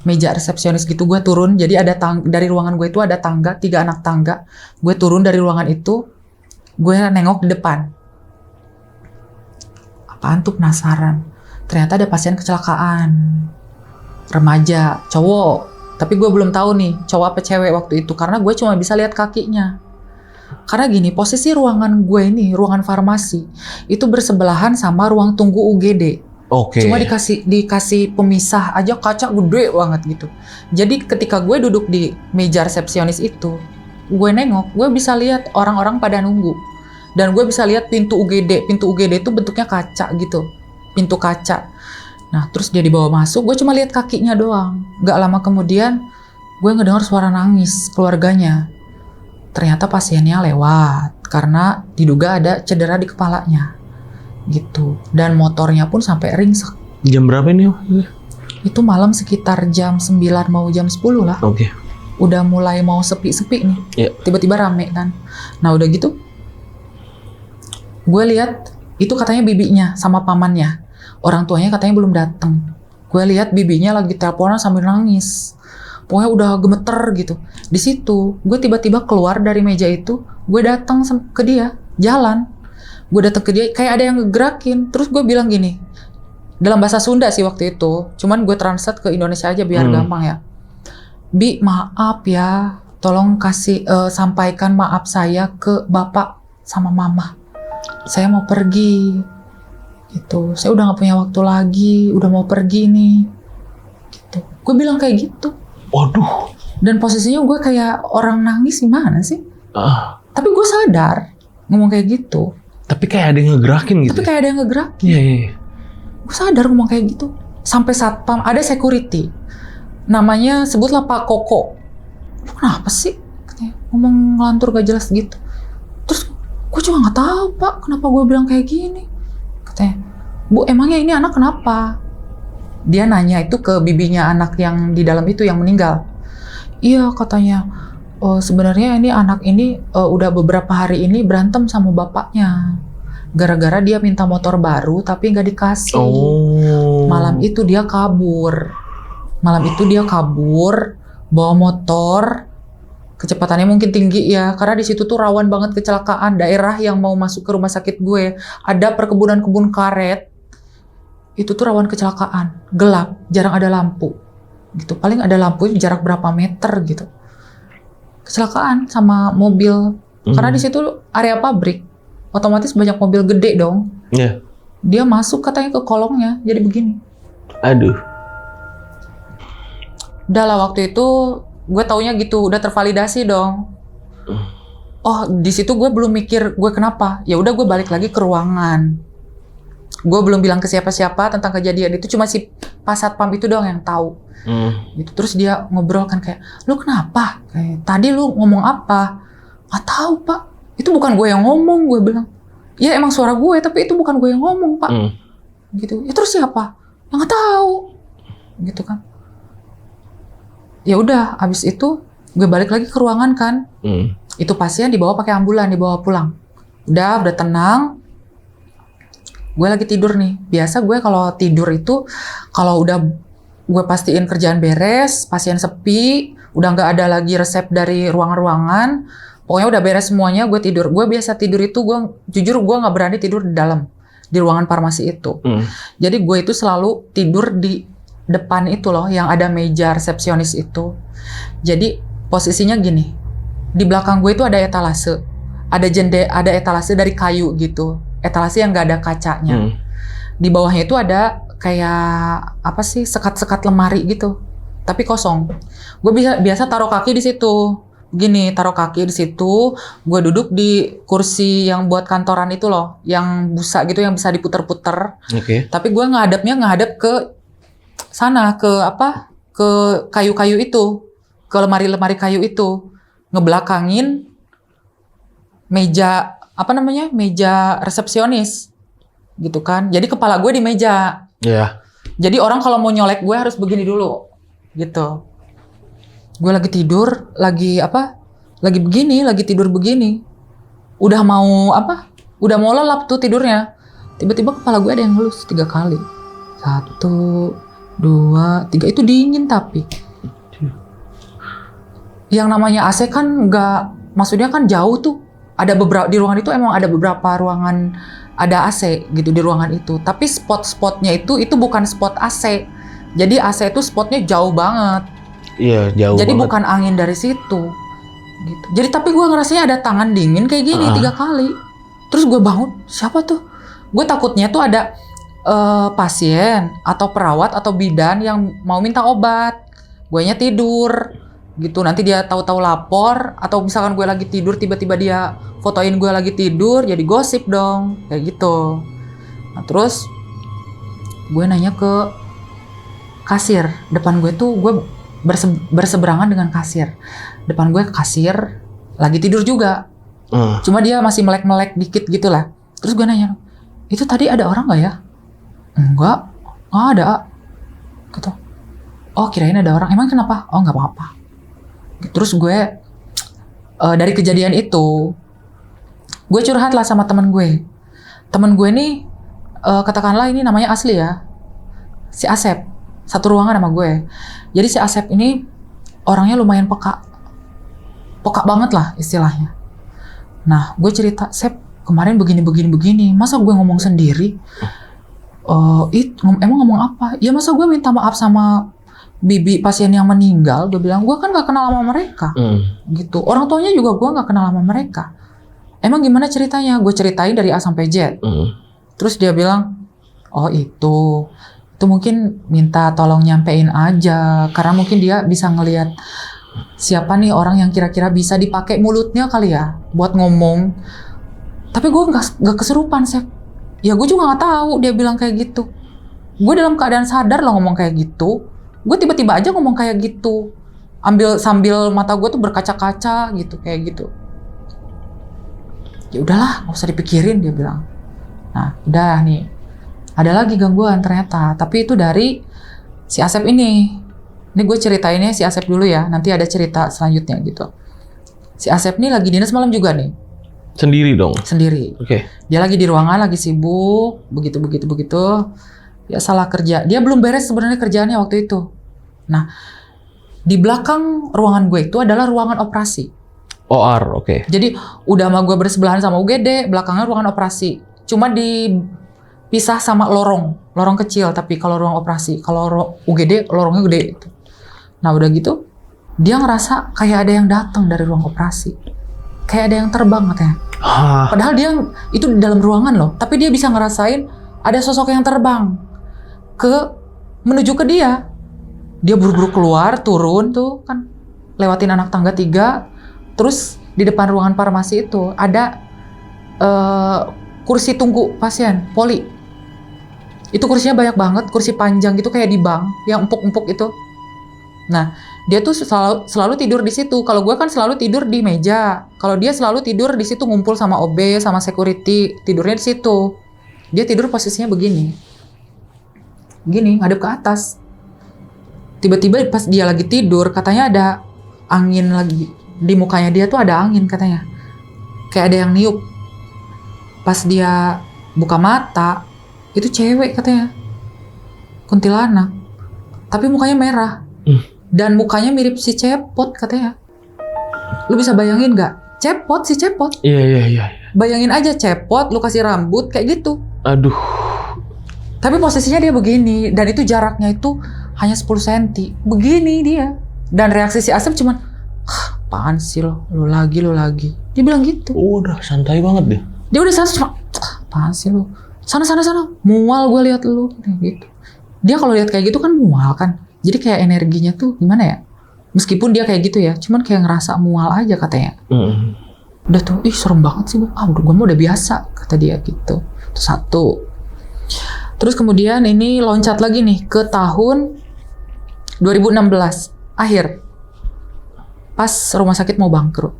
Meja resepsionis gitu, gue turun. Jadi ada dari ruangan gue itu ada tangga, 3 anak tangga. Gue turun dari ruangan itu, gue nengok di depan. Apaan tuh, penasaran. Ternyata ada pasien kecelakaan. Remaja, cowok. Tapi gue belum tahu nih, cowok apa cewek waktu itu. Karena gue cuma bisa lihat kakinya. Karena gini, posisi ruangan gue ini, ruangan farmasi, itu bersebelahan sama ruang tunggu UGD. Oke. Cuma dikasih pemisah aja, kaca gede banget gitu. Jadi ketika gue duduk di meja resepsionis itu, gue nengok, gue bisa lihat orang-orang pada nunggu. Dan gue bisa lihat pintu UGD. Pintu UGD itu bentuknya kaca gitu. Pintu kaca. Nah, terus dia dibawa masuk, gue cuma lihat kakinya doang. Gak lama kemudian, gue ngedengar suara nangis keluarganya. Ternyata pasiennya lewat, karena diduga ada cedera di kepalanya. Gitu. Dan motornya pun sampai ringsek. Jam berapa ini? Itu malam sekitar jam 9 mau jam 10 lah. Oke. Udah mulai mau sepi-sepi nih. Yeah. Tiba-tiba rame kan. Nah udah gitu, gue lihat itu katanya bibinya sama pamannya. Orang tuanya katanya belum datang. Gue lihat bibinya lagi teleponan sambil nangis. Pokoknya udah gemeter gitu. Di situ, gue tiba-tiba keluar dari meja itu. Gue datang ke dia, jalan. Gue datang ke dia, kayak ada yang ngegerakin. Terus gue bilang gini, dalam bahasa Sunda sih waktu itu. Cuman gue translate ke Indonesia aja biar gampang ya. Bi, maaf ya. Tolong sampaikan maaf saya ke bapak sama mama. Saya mau pergi. Gitu. Saya udah gak punya waktu lagi, udah mau pergi nih. Gitu. Gue bilang kayak gitu. Waduh. Dan posisinya gue kayak orang nangis gimana sih? Tapi gue sadar ngomong kayak gitu. Tapi kayak ada yang ngegerakin gitu. Tapi kayak ada yang ngegerakin. Iya. Gue sadar ngomong kayak gitu. Sampai satpam, ada security. Namanya sebutlah Pak Koko. Kenapa sih? Katanya, ngomong ngelantur gak jelas gitu. Terus gue juga gak tahu Pak, kenapa gue bilang kayak gini. Katanya, Bu, emangnya ini anak kenapa? Dia nanya itu ke bibinya anak yang di dalam itu yang meninggal. Iya katanya, sebenarnya ini anak ini udah beberapa hari ini berantem sama bapaknya. Gara-gara dia minta motor baru tapi nggak dikasih. Malam itu dia kabur. Bawa motor. Kecepatannya mungkin tinggi ya, karena di situ tuh rawan banget kecelakaan. Daerah yang mau masuk ke rumah sakit gue, ada perkebunan kebun karet. Itu tuh rawan kecelakaan, gelap, jarang ada lampu, gitu. Paling ada lampu jarak berapa meter gitu. Kecelakaan sama mobil, karena di situ area pabrik, otomatis banyak mobil gede dong. Iya. Dia masuk katanya ke kolongnya, jadi begini. Aduh. Udah lah waktu itu gue taunya gitu, udah tervalidasi dong. Oh di situ gue belum mikir gue kenapa. Ya udah gue balik lagi ke ruangan. Gue belum bilang ke siapa-siapa tentang kejadian itu, cuma si Pak Satpam itu doang yang tahu. Gitu. Terus dia ngobrol kan kayak, lu kenapa? Kayak, tadi lu ngomong apa? Nggak tahu Pak, itu bukan gue yang ngomong, gue bilang. Ya emang suara gue, tapi itu bukan gue yang ngomong Pak. Gitu. Ya terus siapa? Ya nggak tahu. Gitu kan. Ya udah, abis itu gue balik lagi ke ruangan kan. Itu pasien dibawa pakai ambulan, dibawa pulang. Udah tenang. Gue lagi tidur nih. Biasa gue kalau tidur itu, kalau udah gue pastiin kerjaan beres, pasien sepi, udah nggak ada lagi resep dari ruangan-ruangan, pokoknya udah beres semuanya, gue tidur. Gue biasa tidur itu, jujur gue nggak berani tidur di dalam, di ruangan farmasi itu. Jadi gue itu selalu tidur di depan itu loh, yang ada meja resepsionis itu. Jadi posisinya gini, di belakang gue itu ada etalase, ada etalase dari kayu gitu. Etalase yang nggak ada kacanya. Di bawahnya itu ada kayak apa sih, sekat-sekat lemari gitu, tapi kosong. Gue biasa taruh kaki di situ, gini, taruh kaki di situ. Gue duduk di kursi yang buat kantoran itu loh, yang busa gitu, yang bisa diputer-puter. Tapi gue ngadep ke sana, ke kayu-kayu itu, ke lemari-lemari kayu itu, ngebelakangin meja meja resepsionis gitu kan. Jadi kepala gue di meja. Jadi orang kalau mau nyolek gue harus begini dulu gitu. Gue lagi tidur, lagi tidur begini. Udah mau lelap tuh tidurnya. Tiba-tiba kepala gue ada yang ngelus 3 kali. 1, 2, 3, itu dingin tapi. Yang namanya AC kan maksudnya kan jauh tuh. Ada beberapa di ruangan itu, emang ada beberapa ruangan ada AC gitu di ruangan itu. Tapi spot-spotnya itu bukan spot AC. Jadi AC itu spotnya jauh banget. Iya, jauh Jadi banget. bukan angin dari situ. Gitu. Jadi tapi gue ngerasanya ada tangan dingin kayak gini 3 kali. Terus gue bangun, siapa tuh? Gue takutnya tuh ada pasien atau perawat atau bidan yang mau minta obat. Guenya tidur. Gitu, nanti dia tahu-tahu lapor, atau misalkan gue lagi tidur tiba-tiba dia fotoin gue lagi tidur, jadi gosip dong, kayak gitu. Nah, terus gue nanya ke kasir. Depan gue tuh gue berseberangan dengan kasir. Depan gue kasir lagi tidur juga. Cuma dia masih melek-melek dikit gitu lah. Terus gue nanya, itu tadi ada orang nggak ya? Enggak ada. Gitu. Oh kirain ada orang. Emang kenapa? Oh nggak apa-apa. Terus gue dari kejadian itu gue curhat lah sama temen gue. Temen gue nih katakanlah ini namanya Asli ya, si Asep, satu ruangan sama gue. Jadi si Asep ini orangnya lumayan peka banget lah istilahnya. Nah gue cerita, Sep kemarin begini, masa gue ngomong sendiri? Emang ngomong apa? Ya masa gue minta maaf sama bibi pasien yang meninggal. Gue bilang, gue kan gak kenal sama mereka. Gitu. Orang tuanya juga gue gak kenal sama mereka. Emang gimana ceritanya? Gue ceritain dari A sampai Z. Terus dia bilang, oh itu mungkin minta tolong nyampein aja. Karena mungkin dia bisa ngelihat siapa nih orang yang kira-kira bisa dipakai mulutnya kali ya buat ngomong. Tapi gue gak kesurupan, Sep. Ya gue juga gak tahu dia bilang kayak gitu. Gue dalam keadaan sadar loh ngomong kayak gitu. Gue tiba-tiba aja ngomong kayak gitu, sambil mata gue tuh berkaca-kaca gitu, kayak gitu. Ya udahlah, nggak usah dipikirin, dia bilang. Nah, udah nih. ada lagi gangguan ternyata. Tapi itu dari si Asep ini. Ini gue ceritainnya si Asep dulu ya. Nanti ada cerita selanjutnya gitu. Si Asep nih lagi dinas malam juga nih. Sendiri dong? Sendiri. Oke. Dia lagi di ruangan, lagi sibuk. Begitu. Ya salah kerja. Dia belum beres sebenarnya kerjaannya waktu itu. Nah, di belakang ruangan gue itu adalah ruangan operasi. OR, oke. Jadi udah sama gue bersebelahan sama UGD, belakangnya ruangan operasi. Cuma dipisah sama lorong kecil. Tapi kalau ruang operasi, kalau UGD lorongnya gede. Gitu. Nah udah gitu, dia ngerasa kayak ada yang datang dari ruang operasi. Kayak ada yang terbang katanya. Padahal dia itu di dalam ruangan loh. Tapi dia bisa ngerasain ada sosok yang terbang menuju ke dia. Dia buru-buru keluar, turun tuh kan. Lewatin anak tangga 3. Terus di depan ruangan farmasi itu ada kursi tunggu pasien, poli. Itu kursinya banyak banget, kursi panjang gitu kayak di bank, yang empuk-empuk itu. Nah, dia tuh selalu tidur di situ. Kalau gue kan selalu tidur di meja. Kalau dia selalu tidur di situ ngumpul sama OB, sama security, tidurnya di situ. Dia tidur posisinya begini. Gini, ngadep ke atas. Tiba-tiba pas dia lagi tidur, katanya ada angin lagi. Di mukanya dia tuh ada angin katanya. Kayak ada yang niup. Pas dia buka mata, itu cewek katanya. Kuntilanak. Tapi mukanya merah. Dan mukanya mirip si Cepot katanya. Lu bisa bayangin gak? Si Cepot. Iya. Bayangin aja Cepot, lu kasih rambut kayak gitu. Aduh. Tapi posisinya dia begini. Dan itu jaraknya itu hanya 10 cm. Begini dia. Dan reaksi si Asep cuman, apaan sih lo? Lu lagi. Dia bilang gitu. Udah santai banget deh. Dia udah santai cuma, apaan sih lo? Sana. Mual gue lihat lu. Gitu. Dia kalau lihat kayak gitu kan mual kan. Jadi kayak energinya tuh gimana ya? Meskipun dia kayak gitu ya, cuman kayak ngerasa mual aja katanya. Udah tuh, serem banget sih. Gue mau udah biasa, kata dia gitu. Itu satu. Terus kemudian ini loncat lagi nih ke tahun 2016 akhir. Pas rumah sakit mau bangkrut.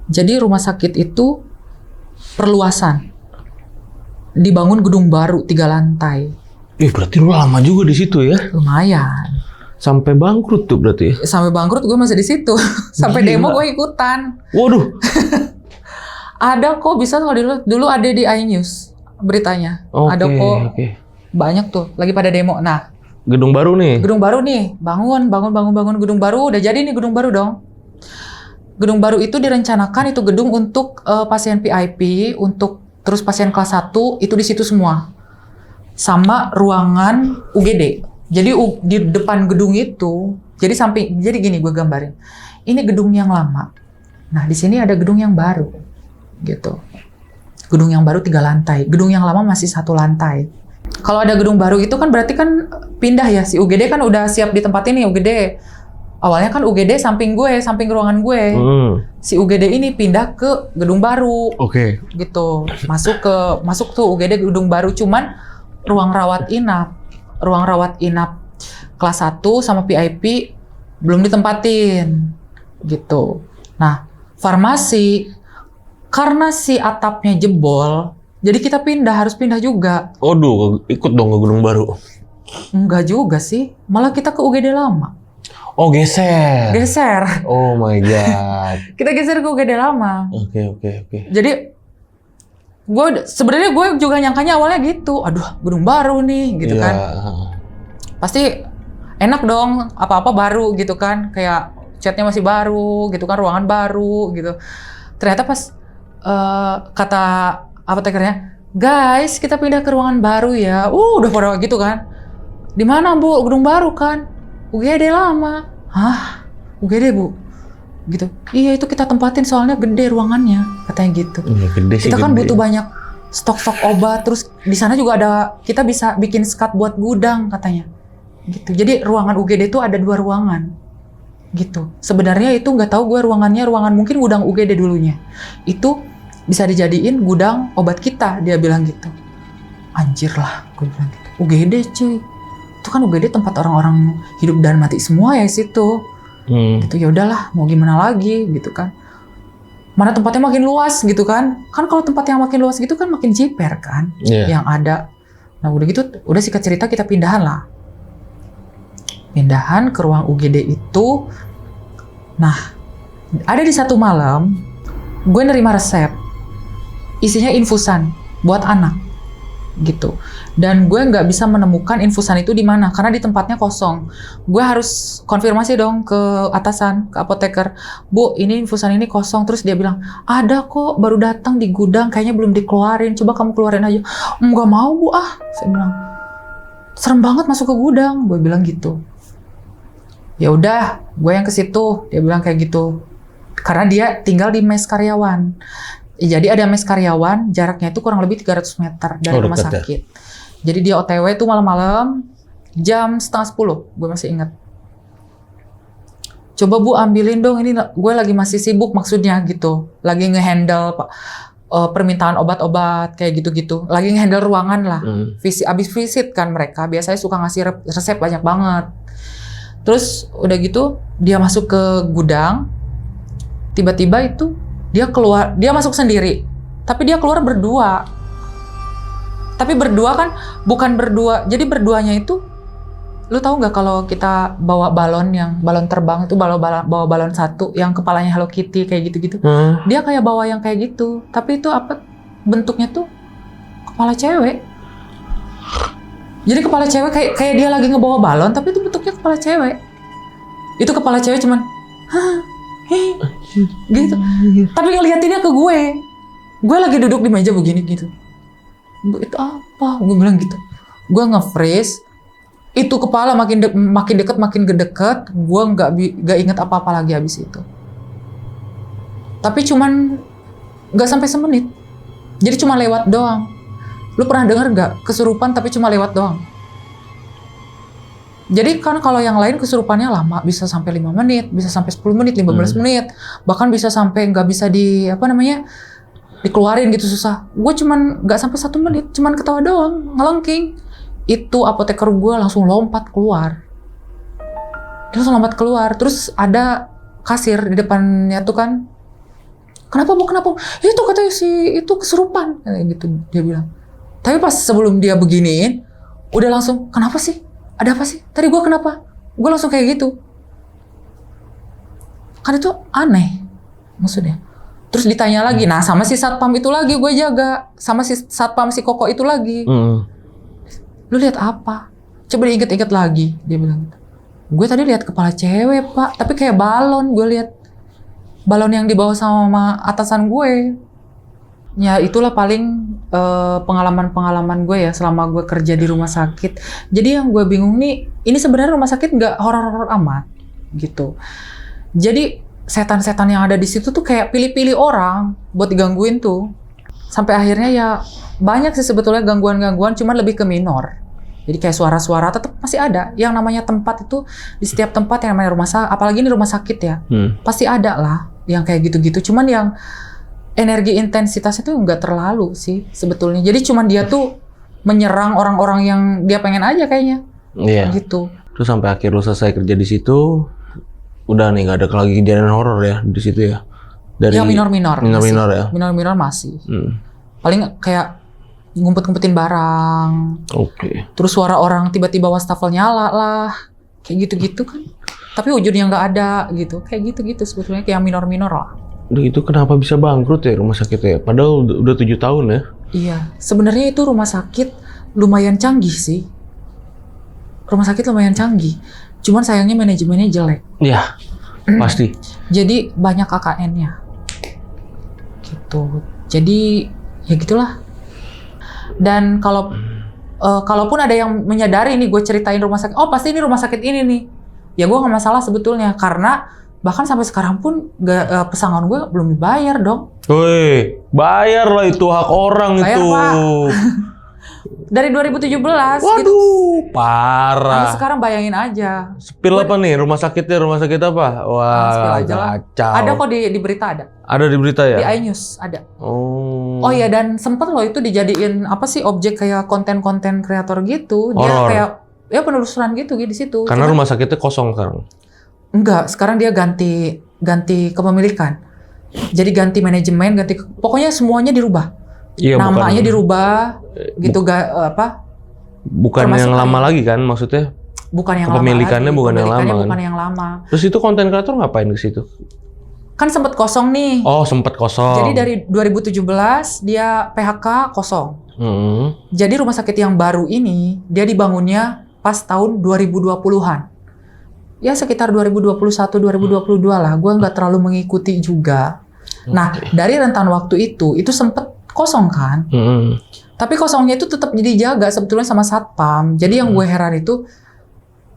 Jadi rumah sakit itu perluasan. Dibangun gedung baru 3 lantai. Berarti lu lama juga di situ ya? Lumayan. Sampai bangkrut tuh berarti ya? Sampai bangkrut gue masih di situ. Sampai demo gue ikutan. Waduh. Ada kok, bisa kalau dulu ada di iNews beritanya. Ada kok. Banyak tuh lagi pada demo. Nah, gedung baru nih. Bangun gedung baru. Udah jadi nih gedung baru dong. Gedung baru itu direncanakan itu gedung untuk pasien VIP, untuk terus pasien kelas 1 itu di situ semua. Sama ruangan UGD. Jadi di depan gedung itu, jadi gini gue gambarin. Ini gedung yang lama. Nah, di sini ada gedung yang baru. Gitu. Gedung yang baru 3 lantai. Gedung yang lama masih 1 lantai. Kalau ada gedung baru itu kan berarti kan pindah ya. Si UGD kan udah siap di tempat ini, UGD. Awalnya kan UGD samping ruangan gue. Si UGD ini pindah ke gedung baru. Oke. Gitu. Masuk tuh UGD gedung baru, cuman ruang rawat inap kelas 1 sama VIP belum ditempatin. Gitu. Nah, farmasi karena si atapnya jebol, jadi kita harus pindah juga. Ikut dong ke gedung baru. Enggak juga sih, malah kita ke UGD lama. Geser. Oh my god. Kita geser ke UGD lama. Oke. Jadi sebenarnya gue juga nyangkanya awalnya gitu. Aduh, gedung baru nih gitu kan. Pasti enak dong, apa-apa baru gitu kan. Kayak catnya masih baru gitu kan, ruangan baru gitu. Ternyata pas kata apotekernya, guys kita pindah ke ruangan baru ya. Udah pada gitu kan. Di mana Bu? Gedung baru kan? UGD lama. Hah? UGD Bu? Gitu. Iya itu kita tempatin soalnya gede ruangannya, katanya gitu. Iya, gede sih. Kita kan gede. butuh banyak stok obat, terus di sana juga kita bisa bikin skat buat gudang katanya. Gitu. Jadi ruangan UGD itu ada 2 ruangan. Gitu. Sebenarnya itu nggak tahu gue ruangan mungkin gudang UGD dulunya. Itu bisa dijadiin gudang obat kita, dia bilang gitu. Anjir lah, gue bilang gitu. UGD cuy. Itu kan UGD tempat orang-orang hidup dan mati semua ya situ. Gitu, ya udahlah mau gimana lagi gitu kan, mana tempatnya makin luas gitu kan kalau tempat yang makin luas gitu kan makin jiper kan. Yang ada Nah udah gitu, udah singkat cerita kita pindahan lah. Pindahan ke ruang UGD itu. Nah, ada di satu malam, gue nerima resep. Isinya infusan buat anak, gitu. Dan gue nggak bisa menemukan infusan itu di mana, karena di tempatnya kosong. Gue harus konfirmasi dong ke atasan, ke apoteker. Bu, ini infusan ini kosong. Terus dia bilang, ada kok, baru datang di gudang, kayaknya belum dikeluarin. Coba kamu keluarin aja. Nggak mau bu, Saya bilang, serem banget masuk ke gudang. Gue bilang gitu. Ya udah, gue yang ke situ. Dia bilang kayak gitu. Karena dia tinggal di mes karyawan. Jadi ada mes karyawan, jaraknya itu kurang lebih 300 meter dari rumah sakit. Ya? Jadi dia OTW itu malam-malam, jam 9:30, gue masih ingat. Coba bu ambilin dong, ini gue lagi masih sibuk maksudnya gitu. Lagi ngehandle permintaan obat-obat kayak gitu-gitu. Lagi ngehandle ruangan lah. Abis visit kan mereka, biasanya suka ngasih resep banyak banget. Terus udah gitu, dia masuk ke gudang, tiba-tiba itu dia keluar, dia masuk sendiri, tapi dia keluar berdua. Tapi berdua kan bukan berdua, jadi berduanya itu, lu tahu nggak kalau kita bawa balon terbang itu bawa balon satu yang kepalanya Hello Kitty kayak gitu-gitu. Dia kayak bawa yang kayak gitu, tapi itu apa bentuknya tuh kepala cewek. Jadi kepala cewek kayak dia lagi ngebawa balon, tapi itu bentuknya kepala cewek. Itu kepala cewek cuman, gitu. Tapi ngeliatinnya ke gue. Gue lagi duduk di meja begini gitu. Bu, itu apa? Gue bilang gitu. Gue nge-freeze. Itu kepala makin deket, makin deket. Gue nggak inget apa-apa lagi habis itu. Tapi cuman nggak sampai semenit. Jadi cuma lewat doang. Lu pernah dengar nggak kesurupan tapi cuma lewat doang? Jadi kan kalau yang lain kesurupannya lama, bisa sampai 5 menit, bisa sampai 10 menit, 15 menit, bahkan bisa sampai nggak bisa dikeluarin gitu, susah. Gue cuman nggak sampai 1 menit, cuman ketawa doang, ngelengking. Itu apoteker gue langsung lompat keluar. Dia langsung lompat keluar, terus ada kasir di depannya tuh kan. Kenapa bu, kenapa? Itu katanya itu kesurupan, kayak gitu dia bilang. Tapi pas sebelum dia beginiin, udah langsung, kenapa sih? Ada apa sih? Tadi gue kenapa? Gue langsung kayak gitu. Kan itu aneh, maksudnya. Terus ditanya lagi, nah sama si satpam itu lagi gue jaga. Sama si satpam si Koko itu lagi. Lu lihat apa? Coba diinget-inget lagi, dia bilang. Gue tadi lihat kepala cewek pak, tapi kayak balon. Gue lihat balon yang dibawa sama atasan gue. Ya itulah paling pengalaman-pengalaman gue ya selama gue kerja di rumah sakit. Jadi yang gue bingung nih, ini sebenarnya rumah sakit nggak horor-horor amat gitu. Jadi setan-setan yang ada di situ tuh kayak pilih-pilih orang buat digangguin tuh. Sampai akhirnya ya banyak sih sebetulnya gangguan-gangguan, cuman lebih ke minor. Jadi kayak suara-suara tetap masih ada. Yang namanya tempat itu di setiap tempat yang namanya rumah sakit, apalagi ini rumah sakit ya, pasti ada lah yang kayak gitu-gitu. Cuman yang energi intensitasnya tuh nggak terlalu sih sebetulnya. Jadi cuman dia tuh menyerang orang-orang yang dia pengen aja kayaknya. Iya. Gitu. Terus sampai akhir lu selesai kerja di situ, udah nih nggak ada lagi kejadian horor ya di situ ya? Dari yang minor-minor. Minor-minor ya? Minor-minor masih. Paling kayak ngumpet-ngumpetin barang. Oke. Terus suara orang tiba-tiba wastafel nyala lah. Kayak gitu-gitu kan. Tapi ujungnya nggak ada gitu. Kayak gitu-gitu sebetulnya kayak yang minor-minor lah. Udah itu kenapa bisa bangkrut ya rumah sakitnya? Padahal udah 7 tahun ya? Iya, sebenarnya itu rumah sakit lumayan canggih sih. Rumah sakit lumayan canggih. Cuman sayangnya manajemennya jelek. Iya, pasti. Jadi banyak KKN-nya. Gitu. Jadi ya gitulah. Dan kalaupun ada yang menyadari nih gue ceritain rumah sakit, oh pasti ini rumah sakit ini nih. Ya gue nggak masalah sebetulnya karena bahkan sampai sekarang pun pesangon gue belum dibayar dong. Woi, bayar lah itu hak orang bayar, itu. Pak. Dari 2017. Waduh, gitu. Parah. Sampai sekarang bayangin aja. Spill apa nih? Rumah sakitnya rumah sakit apa? Wah, kacau. Ada kok di berita ada. Ada di berita ya? Di iNews ada. Oh iya, dan sempet loh itu dijadiin apa sih objek kayak konten-konten kreator gitu. Dia horror. Kayak ya penelusuran gitu di situ. Karena rumah sakitnya kosong sekarang. Enggak, sekarang dia ganti kepemilikan. Jadi ganti manajemen, pokoknya semuanya dirubah. Iya, namanya dirubah gitu Bukan Termasuk yang lama kayak- lagi kan maksudnya? Bukan yang Kepemilikannya lama lagi. bukan yang lama kan? Bukan yang lama. Terus itu konten kreator ngapain ke situ? Kan sempet kosong nih. Oh, sempet kosong. Jadi dari 2017 dia PHK kosong. Jadi rumah sakit yang baru ini dia dibangunnya pas tahun 2020-an. Ya sekitar 2021-2022 lah. Gue nggak terlalu mengikuti juga. Nah, dari rentan waktu itu sempet kosong kan. Tapi kosongnya itu tetap dijaga sebetulnya sama satpam. Jadi yang gue heran itu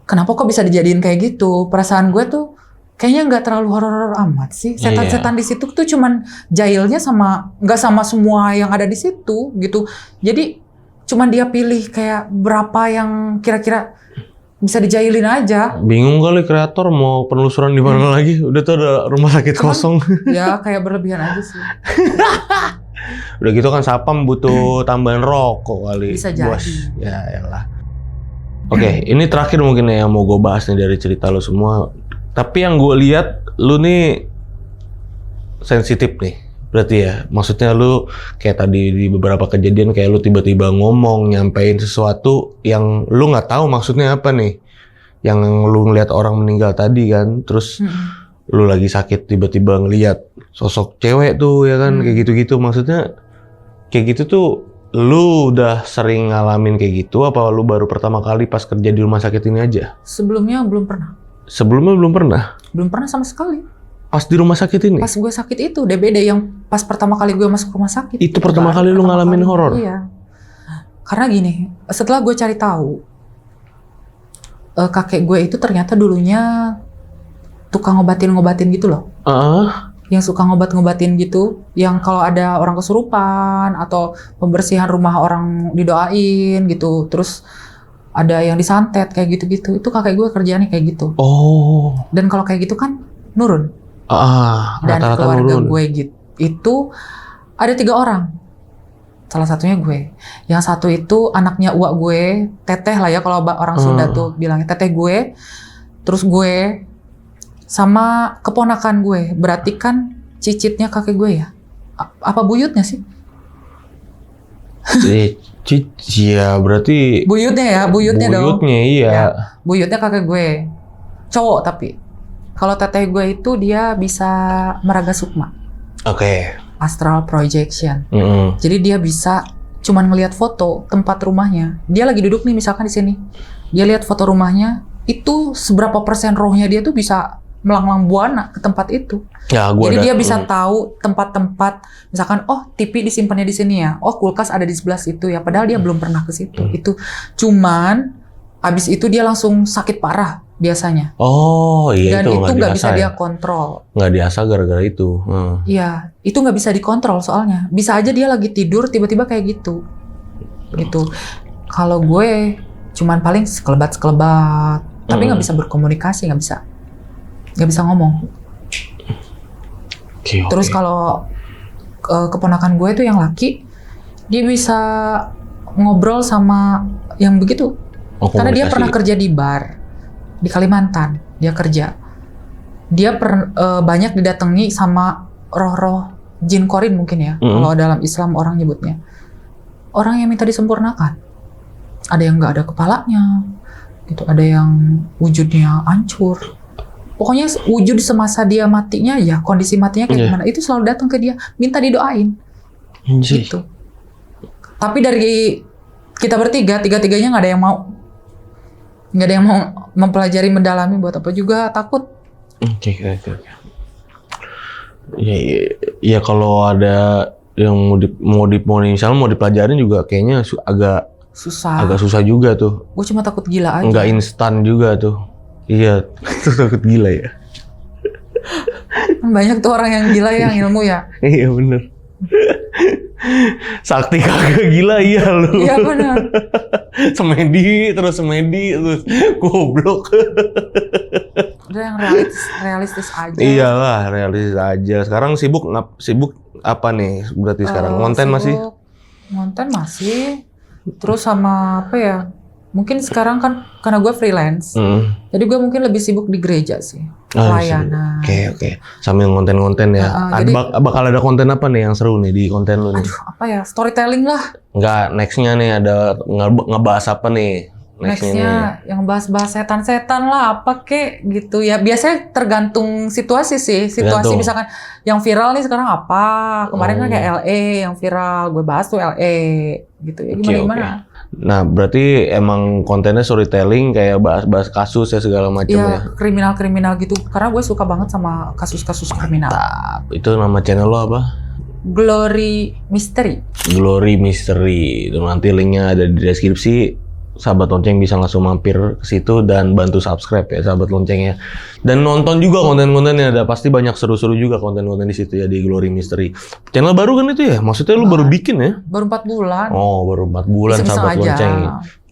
kenapa kok bisa dijadiin kayak gitu? Perasaan gue tuh kayaknya nggak terlalu horor amat sih. Setan-setan di situ tuh cuman jahilnya nggak sama semua yang ada di situ gitu. Jadi cuman dia pilih kayak berapa yang kira-kira bisa dijailin aja. Bingung kali kreator mau penelusuran di mana lagi? Udah tuh ada rumah sakit kosong. Ya kayak berlebihan aja sih. Udah gitu kan sapam butuh tambahan rokok kali. Bisa jadi. Bos. Ya elah. Oke, ini terakhir mungkin ya yang mau gue bahas nih dari cerita lo semua. Tapi yang gue lihat lu nih sensitif nih. Berarti ya, maksudnya lu kayak tadi di beberapa kejadian kayak lu tiba-tiba ngomong, nyampein sesuatu yang lu nggak tahu maksudnya apa nih. Yang lu ngeliat orang meninggal tadi kan, terus lu lagi sakit tiba-tiba ngeliat sosok cewek tuh ya kan, kayak gitu-gitu. Maksudnya kayak gitu tuh lu udah sering ngalamin kayak gitu apa lu baru pertama kali pas kerja di rumah sakit ini aja? Sebelumnya belum pernah. Sebelumnya belum pernah? Belum pernah sama sekali. Pas di rumah sakit ini? Pas gue sakit itu, DBD yang pas pertama kali gue masuk rumah sakit. Itu pertama kali lu ngalamin horor? Iya. Karena gini, setelah gue cari tahu, kakek gue itu ternyata dulunya tukang ngobatin gitu loh. Yang suka ngobatin gitu, yang kalau ada orang kesurupan atau pembersihan rumah orang didoain gitu, terus ada yang disantet kayak gitu-gitu, itu kakek gue kerjaannya kayak gitu. Oh. Dan kalau kayak gitu kan nurun. Dan Rata-rata keluarga nurun. gue itu ada 3 orang. Salah satunya gue. Yang satu itu anaknya uak gue, teteh lah ya kalau orang Sunda tuh bilangnya teteh gue. Terus gue sama keponakan gue, berarti kan cicitnya kakek gue ya? Apa buyutnya sih? Iya, berarti Buyutnya ya, buyutnya dong. buyutnya iya. Ya, buyutnya kakek gue, cowok tapi. Kalau teteh gue itu dia bisa meraga sukma, Oke. astral projection. Jadi dia bisa cuman ngelihat foto tempat rumahnya. Dia lagi duduk nih misalkan di sini, dia lihat foto rumahnya, itu seberapa persen rohnya dia tuh bisa melanglang buana ke tempat itu. Ya, Jadi dia bisa tahu tempat-tempat, misalkan, oh TV disimpannya di sini ya, oh kulkas ada di sebelah situ ya, padahal dia belum pernah ke situ. Itu cuman abis itu dia langsung sakit parah biasanya. Oh iya, Dan itu nggak bisa ya? dia kontrol. Nggak diasah gara-gara itu. Iya, itu nggak bisa dikontrol soalnya. Bisa aja dia lagi tidur tiba-tiba kayak gitu. Gitu. Kalau gue cuman paling sekelebat, tapi nggak bisa berkomunikasi, nggak bisa ngomong. Oke. Terus kalau keponakan gue itu yang laki, dia bisa ngobrol sama yang begitu. Karena dia pernah kerja di bar di Kalimantan, dia kerja. Dia banyak didatangi sama roh-roh jin korin mungkin ya, kalau dalam Islam orang nyebutnya. Orang yang minta disempurnakan. Ada yang nggak ada kepalanya, gitu. Ada yang wujudnya hancur. Pokoknya wujud semasa dia matinya ya, kondisi matinya kayak gimana, itu selalu datang ke dia, minta didoain. Gitu. Tapi dari kita bertiga, tiga-tiganya nggak ada yang mau mempelajari, mendalami, buat apa juga, takut. Oke. Ya kalau ada yang mau dipelajarin juga kayaknya agak susah juga tuh. Gue cuma takut gila aja. Nggak instan juga tuh. Iya, takut gila ya. Banyak tuh orang yang gila yang ilmu ya. Iya bener. Sakti kagak gila iya lu. Iya benar. semedi terus goblok. Udah yang realistis aja. Iyalah, realistis aja. Sekarang sibuk apa nih? Berarti sekarang konten masih? Konten masih. Terus sama apa ya? Mungkin sekarang kan karena gue freelance, jadi gue mungkin lebih sibuk di gereja sih, pelayanan. Oke. Sambil konten-konten ya. Bakal ada konten apa nih yang seru nih di konten lu nih? Aduh, apa ya? Storytelling lah. Enggak, nextnya nih ada ngebahas apa nih? Nextnya yang bahas-bahas setan-setan lah, apa kek gitu ya. Biasanya tergantung situasi sih. Situasi misalkan yang viral nih sekarang apa. Kemarin kan kayak LA yang viral, gue bahas tuh LA gitu ya. Gimana-gimana. Nah, berarti emang kontennya storytelling kayak bahas-bahas kasus ya segala macam ya. Kriminal-kriminal gitu. Karena gue suka banget sama kasus-kasus kriminal. Itu nama channel lo apa? Glory Mystery. Glory Mystery. Itu nanti linknya ada di deskripsi. Sahabat Lonceng bisa langsung mampir ke situ dan bantu subscribe ya sahabat Lonceng ya. Dan nonton juga konten-kontennya, ada pasti banyak seru-seru juga konten-konten di situ ya di Glory Mystery. Channel baru kan itu ya? Maksudnya lu baru bikin ya? Baru 4 bulan. Oh, baru 4 bulan sahabat Lonceng.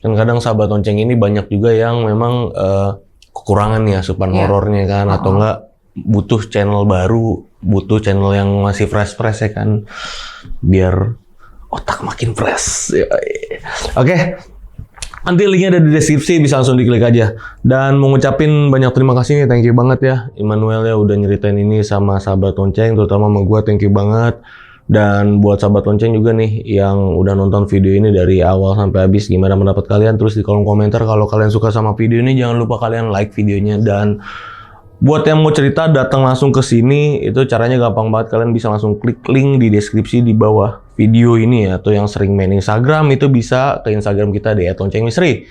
Dan kadang sahabat Lonceng ini banyak juga yang memang kekurangan ya asupan horornya kan atau enggak butuh channel baru, butuh channel yang masih fresh-fresh ya kan. Biar otak makin fresh. Oke. Nanti linknya ada di deskripsi, bisa langsung diklik aja. Dan mau ngucapin banyak terima kasih nih, thank you banget ya Immanuel ya udah nyeritain ini sama sahabat Lonceng, terutama sama gue, thank you banget. Dan buat sahabat Lonceng juga nih yang udah nonton video ini dari awal sampai habis, gimana pendapat kalian? Terus di kolom komentar kalau kalian suka sama video ini, jangan lupa kalian like videonya. Dan buat yang mau cerita datang langsung ke sini, itu caranya gampang banget. Kalian bisa langsung klik link di deskripsi di bawah video ini ya. Atau yang sering main Instagram itu bisa ke Instagram kita di @loncengmisteri.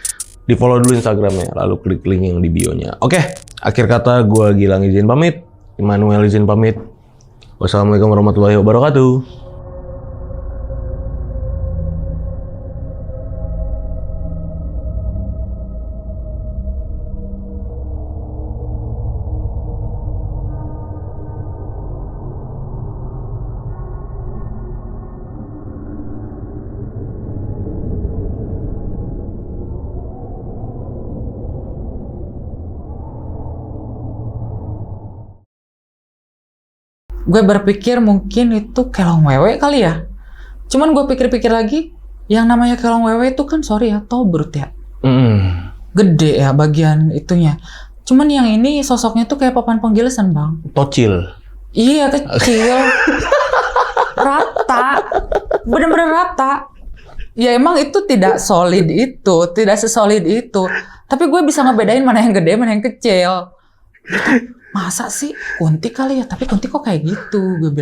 Di follow dulu Instagramnya, lalu klik link yang di bio-nya. Oke, akhir kata gue Gilang izin pamit, Immanuel izin pamit. Wassalamualaikum warahmatullahi wabarakatuh. Gue berpikir mungkin itu kelong wewe kali ya. Cuman gue pikir-pikir lagi, yang namanya kelong wewe itu kan sorry ya, tobrut ya. Gede ya bagian itunya. Cuman yang ini sosoknya tuh kayak papan penggilesan bang. Tocil. Iya kecil. Rata. Bener-bener rata. Ya emang itu tidak solid itu. Tidak sesolid itu. Tapi gue bisa ngebedain mana yang gede, mana yang kecil. Masa sih kunti kali ya? Tapi kunti kok kayak gitu? Gue bilang.